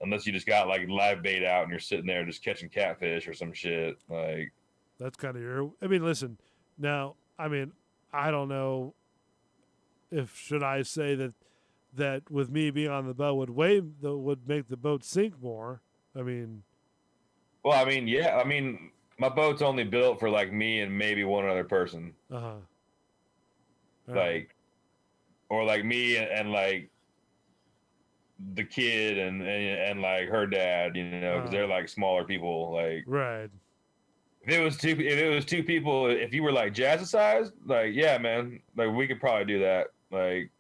unless you just got like live bait out and you're sitting there just catching catfish or some shit. Like that's kind of your. I mean, listen. Now, I mean, I don't know if should I say that with me being on the boat would make the boat sink more. I mean. Well, I mean, yeah. I mean, my boat's only built for like me and maybe one other person. Uh-huh. Like, or like me and like the kid and like her dad, because they're like smaller people. Like, right. If it was two people, if you were like Jazzercise, like yeah, man, like we could probably do that. Like,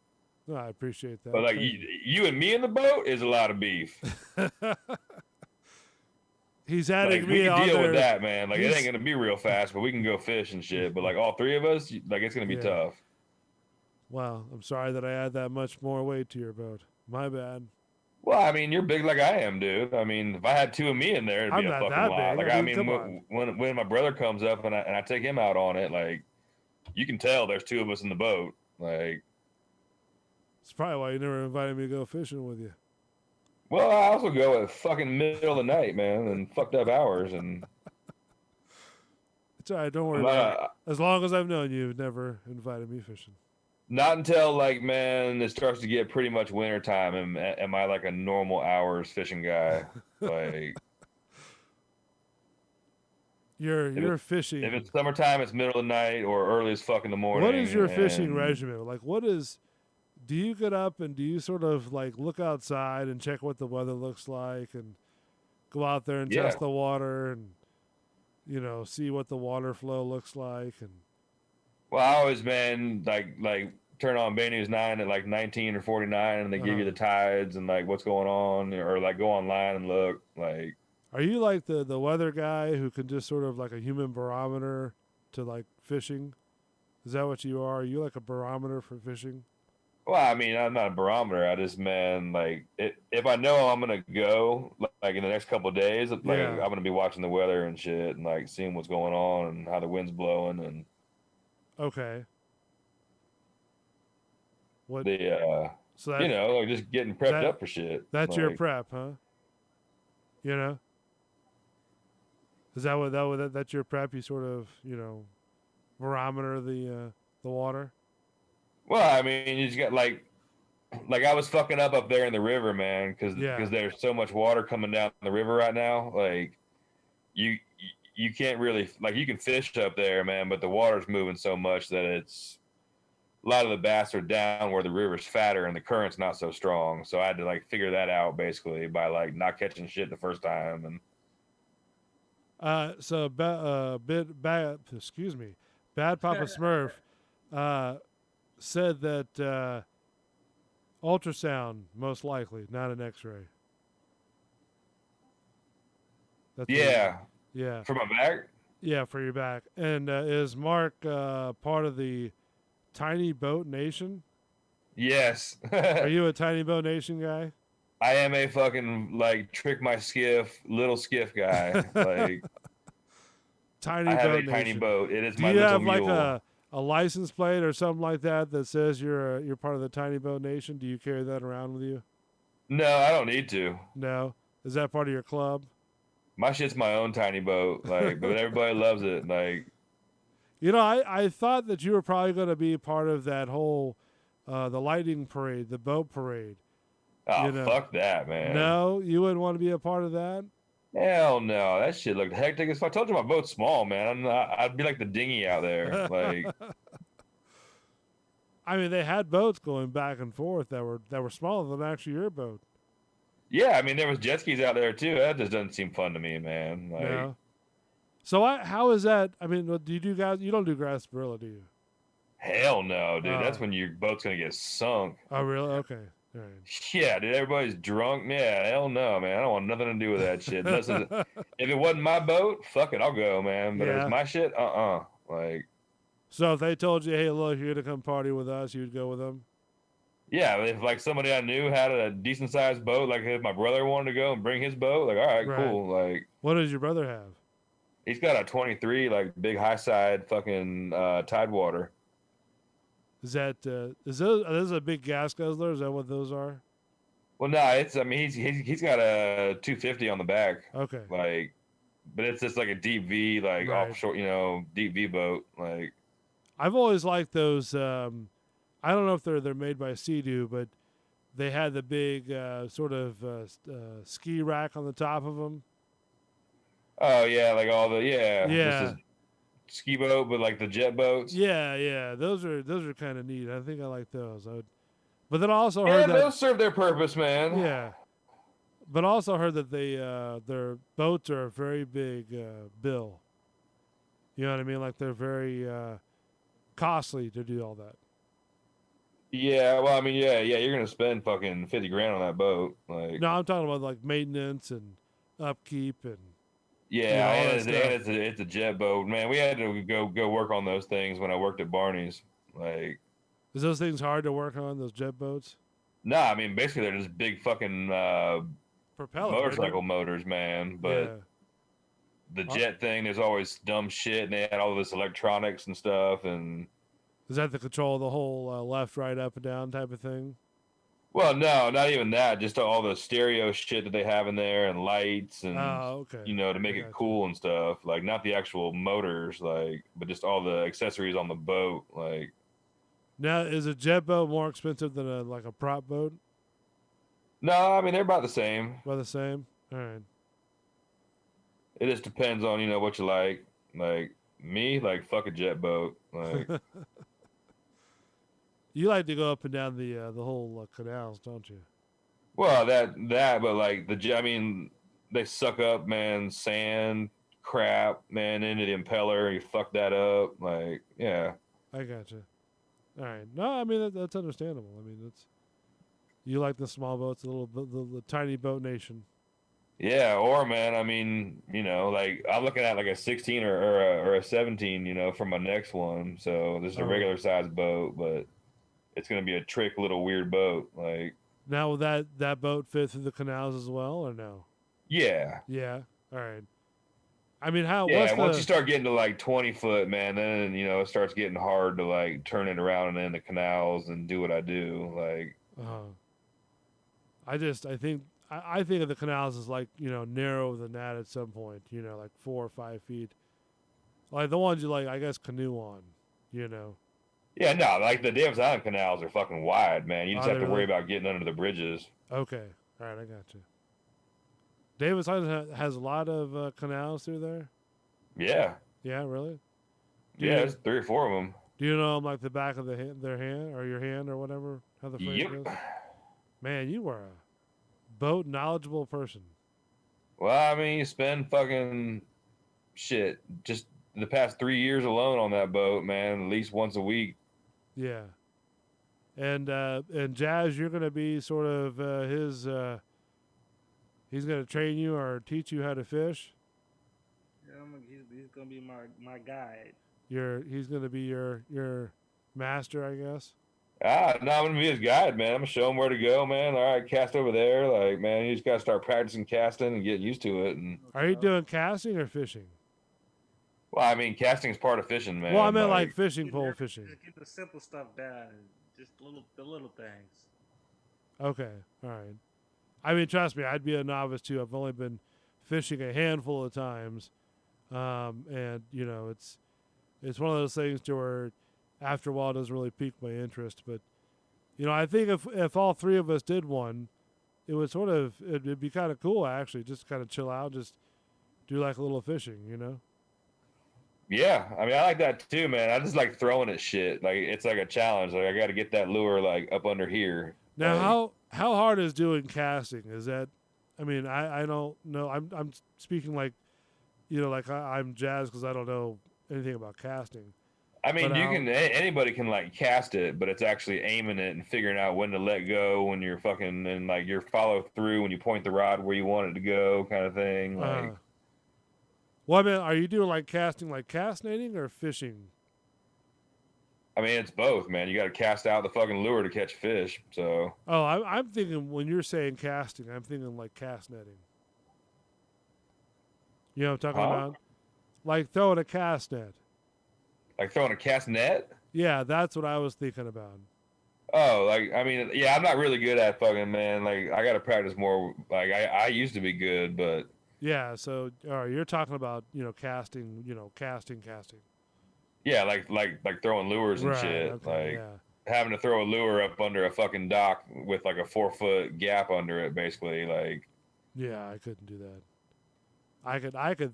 no, I appreciate that. But like you and me in the boat is a lot of beef. He's adding like, me we on can deal there. with that, man. Like it ain't gonna be real fast, but we can go fish and shit. But like all three of us, like it's gonna be tough. Wow, I'm sorry that I add that much more weight to your boat. My bad. Well, I mean, you're big like I am, dude. I mean, if I had two of me in there, it'd be a fucking lot. Like, I mean when my brother comes up and I take him out on it, like, you can tell there's two of us in the boat. Like, it's probably why you never invited me to go fishing with you. Well, I also go at fucking middle of the night, man, and fucked up hours. And it's all right. Don't worry about it. As long as I've known you, you've never invited me fishing. Not until like, man, it starts to get pretty much winter time. Am I like a normal hours fishing guy? Like, you're fishing. If it's summertime, it's middle of the night or early as fuck in the morning. What is your fishing regimen? Like, do you get up and do you sort of like look outside and check what the weather looks like and go out there and test the water and, see what the water flow looks like? And well, I always, man, like turn on Bay News 9 at like 19 or 49 and they give you the tides and like what's going on, or like go online and look. Like, are you like the weather guy who can just sort of like a human barometer to like fishing? Is that what you are? Are you like a barometer for fishing? Well, I mean, I'm not a barometer. I just, man, like if I know I'm gonna go like in the next couple of days, like I'm gonna be watching the weather and shit and like seeing what's going on and how the wind's blowing and. Okay. What? So like just getting prepped up for shit. That's like, your prep, huh? Is that that's your prep? You sort of barometer the water. Well, I mean, you just got like I was fucking up there in the river, man, because there's so much water coming down the river right now. Like you can't really, like, you can fish up there, man, but the water's moving so much that it's a lot of the bass are down where the river's fatter and the current's not so strong. So I had to like figure that out basically by like not catching shit the first time. And Bad Papa Smurf said that ultrasound most likely, not an X-ray. Yeah. Yeah. For my back? Yeah, for your back. And is Mark part of the Tiny Boat Nation? Yes. Are you a Tiny Boat Nation guy? I am a fucking like trick my skiff, little skiff guy. Like tiny boat. Tiny boat. It is Do my you little have mule. like a license plate or something like that says you're part of the Tiny Boat Nation? Do you carry that around with you? No, I don't need to. No. Is that part of your club? My shit's my own tiny boat, like, but everybody loves it. Like, I thought that you were probably going to be part of that whole, the lightning parade, the boat parade. Oh, fuck that, man. No, you wouldn't want to be a part of that? Hell no, that shit looked hectic as fuck. I told you my boat's small, man. I'd be like the dinghy out there, like. I mean, they had boats going back and forth that were smaller than actually your boat. Yeah, I mean, there was jet skis out there too. That just doesn't seem fun to me, man. Like, no. So how is that? I mean, do you do guys? You don't do Gasparilla, do you? Hell no, dude. That's when your boat's gonna get sunk. Oh, really? Okay. All right. Yeah, dude. Everybody's drunk. Yeah, hell no, man. I don't want nothing to do with that shit. Listen, if it wasn't my boat, fuck it, I'll go, man. But if it's my shit, Like. So if they told you, hey, look, you're gonna come party with us, you'd go with them? Yeah, if like somebody I knew had a decent sized boat, like if my brother wanted to go and bring his boat, like all right, Right. cool. Like What does your brother have? he's got a 23, like big high side fucking Tidewater. Is that are those a big gas guzzler? Is that what those are? Well, no, it's I mean he's got a 250 on the back, Okay. like, but it's just like a deep V, like Right. offshore, you know, deep V boat, like. I've always liked those. I don't know if they're made by Sea-Doo, but they had the big sort of ski rack on the top of them. Oh yeah, like all the Yeah. just a ski boat, but like the jet boats. Yeah. Those are kind of neat. I think I like those. But then I also Yeah, heard that. those serve their purpose, man. Yeah. But I also heard that they their boats are a very big bill. You know what I mean? Like they're very costly to do all that. Yeah, well, I mean, yeah, you're gonna spend fucking 50 grand on that boat, like. No, I'm talking about like maintenance and upkeep and Yeah, all that and stuff. it's a jet boat, man. We had to go work on those things when I worked at Barney's. Like, Is those things hard to work on, those jet boats? nah, I mean, basically they're just big fucking Propeller. motorcycle motors, man. But the jet thing, there's always dumb shit, and they had all this electronics and stuff, and. Is that the control of the whole left, right, up, and down type of thing? Well, no, not even that. Just all the stereo shit that they have in there, and lights, and Okay. you know, to make I it gotcha. cool and stuff. Like not the actual motors, like, but just all the accessories on the boat. Like, Now, is a jet boat more expensive than a prop boat? no, I mean they're about the same. About the same? All right. It just depends on what you like. Like me, like fuck a jet boat. Like, You like to go up and down the whole canals, don't you? well, but like I mean, they suck up, man, sand, crap, man, into the impeller. You fuck that up, like, yeah. I gotcha. All right. No, I mean that's understandable. I mean you like the small boats, the tiny boat nation. Yeah, or man, I mean, like I'm looking at like a 16 or a 17, for my next one. So this is a regular sized boat, but it's gonna be a trick little weird boat. Like, Now, will that boat fit through the canals as well, or no? yeah, Yeah. All right. I mean, how? yeah. What's Once the? you start getting to like 20 foot, man, then it starts getting hard to like turn it around and in the canals and do what I do. Like, I think of the canals as like narrower than that at some point. Like 4 or 5 feet, like the ones you like, I guess, canoe on. yeah, no, like the Davis Island canals are fucking wide, man. You just Are have they to worry really? about getting under the bridges. Okay. All right, I got you. Davis Island has a lot of canals through there. Yeah, Yeah, really. yeah, there's 3 or 4 of them. Do you know them like the back of their hand or your hand or whatever? How the phrase Yep. goes? Man, you are a boat knowledgeable person. Well, I mean, you spend fucking shit just the past 3 years alone on that boat, man. At least once a week. Yeah. And Jazz, you're gonna be sort of his. He's gonna train you or teach you how to fish. Yeah, he's gonna be my guide. He's gonna be your master, I guess. No, I'm gonna be his guide, man. I'm gonna show him where to go, man. All right, cast over there. Like, man, you just gotta start practicing casting and getting used to it. And Are you doing casting or fishing? well, I mean, casting is part of fishing, man. Well, I meant like fishing, pole fishing. Get the simple stuff down, and just the little things. Okay, all right. I mean, trust me, I'd be a novice too. I've only been fishing a handful of times, and it's one of those things to where after a while it doesn't really pique my interest. But I think if all 3 of us did one, it would it'd be kind of cool actually. Just kind of chill out, just do like a little fishing. Yeah, I mean, I like that too, man. I just like throwing at shit. Like, it's like a challenge. Like, I got to get that lure like up under here. Now, Like, how hard is doing casting? Is that? I mean, I don't know. I'm speaking like, like I'm Jazz because I don't know anything about casting. I mean, But anybody can like cast it, but it's actually aiming it and figuring out when to let go when you're fucking and like your follow through when you point the rod where you want it to go, kind of thing. Like, Well, I mean, are you doing like casting, like castinating or fishing? I mean, it's both, man. You got to cast out the fucking lure to catch fish. So. Oh, I'm thinking when you're saying casting, I'm thinking like cast netting. You know what I'm talking about? Like throwing a cast net. Like throwing a cast net? Yeah, that's what I was thinking about. Oh, like, I mean, yeah, I'm not really good at fucking, man. Like, I got to practice more. Like, I used to be good, but. Yeah, so all right, you're talking about, casting, casting. Yeah, like throwing lures and Right, shit. okay, Like, yeah. having to throw a lure up under a fucking dock with like a 4-foot gap under it, basically. Like. Yeah, I couldn't do that. I could,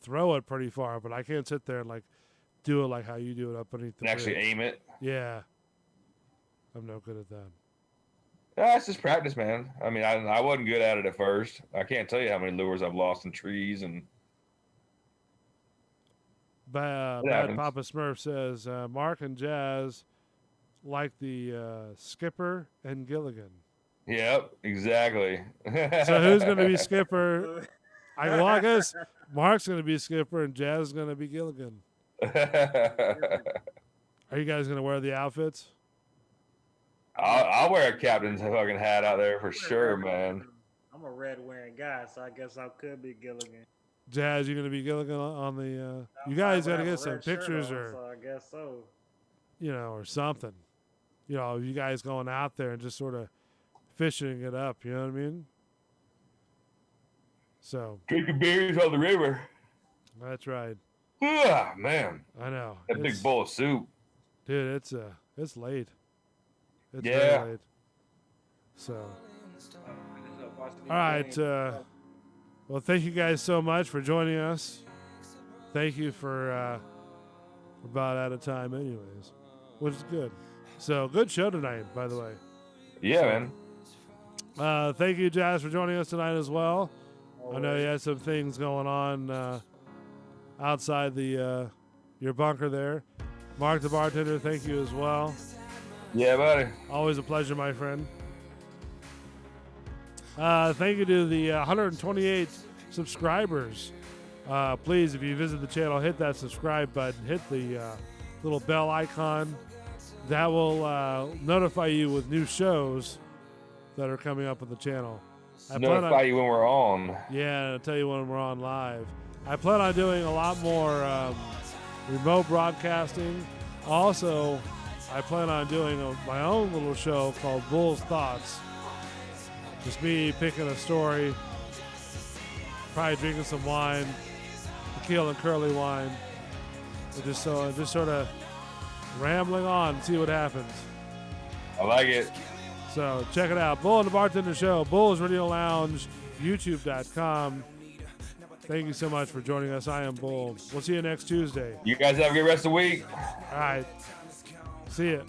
throw it pretty far, but I can't sit there and like do it like how you do it up underneath the And actually bridge. aim it. Yeah. I'm no good at that. Yeah, it's just practice, man. I mean, I wasn't good at it at first. I can't tell you how many lures I've lost in trees and. Bad Papa Smurf says Mark and Jazz like the Skipper and Gilligan. Yep, exactly. So who's going to be Skipper? I guess Mark's going to be Skipper and Jazz is going to be Gilligan. Are you guys going to wear the outfits? I'll wear a captain's fucking hat out there for sure, man. I'm a red wearing guy, so I guess I could be Gilligan. Jazz, you going to be Gilligan on the... you guys got to get some pictures on, or... So I guess so. Or something. You guys going out there and just sort of fishing it up, you know what I mean? So... Drinking beers on the river. That's right. Ah, man. I know. That big bowl of soup. Dude, it's late. It's Yeah. very late. So... All right. Well, thank you guys so much for joining us. Thank you for about out of time anyways, which is good. So, good show tonight, by the way. Yeah, man. Thank you, Jazz, for joining us tonight as well. I know you had some things going on outside your bunker there. Mark the bartender, thank you as well. Yeah, buddy. Always a pleasure, my friend. Thank you to the 128 subscribers. Please, if you visit the channel, hit that subscribe button. Hit the little bell icon. That will notify you with new shows that are coming up on the channel. Notify you when we're on. Yeah, I'll tell you when we're on live. I plan on doing a lot more remote broadcasting. Also, I plan on doing my own little show called Bull's Thoughts. Just me picking a story, probably drinking some wine, tequila and curly wine, and just sort of rambling on, see what happens. I like it. So check it out. Bull and the Bartender Show, Bull's Radio Lounge, YouTube.com. Thank you so much for joining us. I am Bull. We'll see you next Tuesday. You guys have a good rest of the week. All right. See ya.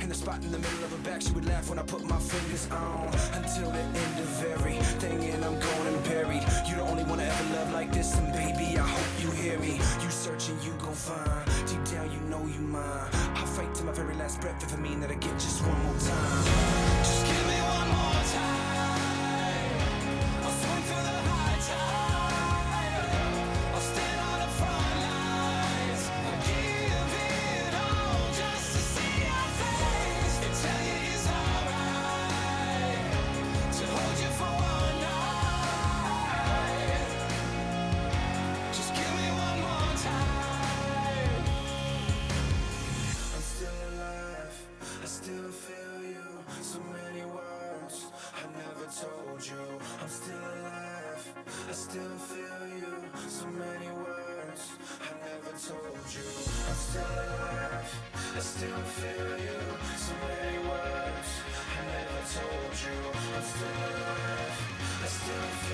In the spot in the middle of her back, she would laugh when I put my fingers on. Until the end of everything, and I'm gone and buried. You the only one I ever loved like this, and baby, I hope you hear me. You searching, you gon' find. Deep down, you know you mine. I'll fight to my very last breath if it mean that I get just one more time. Just give me one more time. I'll swim through the high tide. I'll stand on the front lines. I'll give it all just to see your face and tell you it's alright to hold you for one night. Just give me one more time. I'm still alive, I still feel you. So many words I never told you. I'm still alive, I still feel you. So many words I never told you. I'm still alive, I still feel you. So many words I never told you. I'm still alive, I still feel you.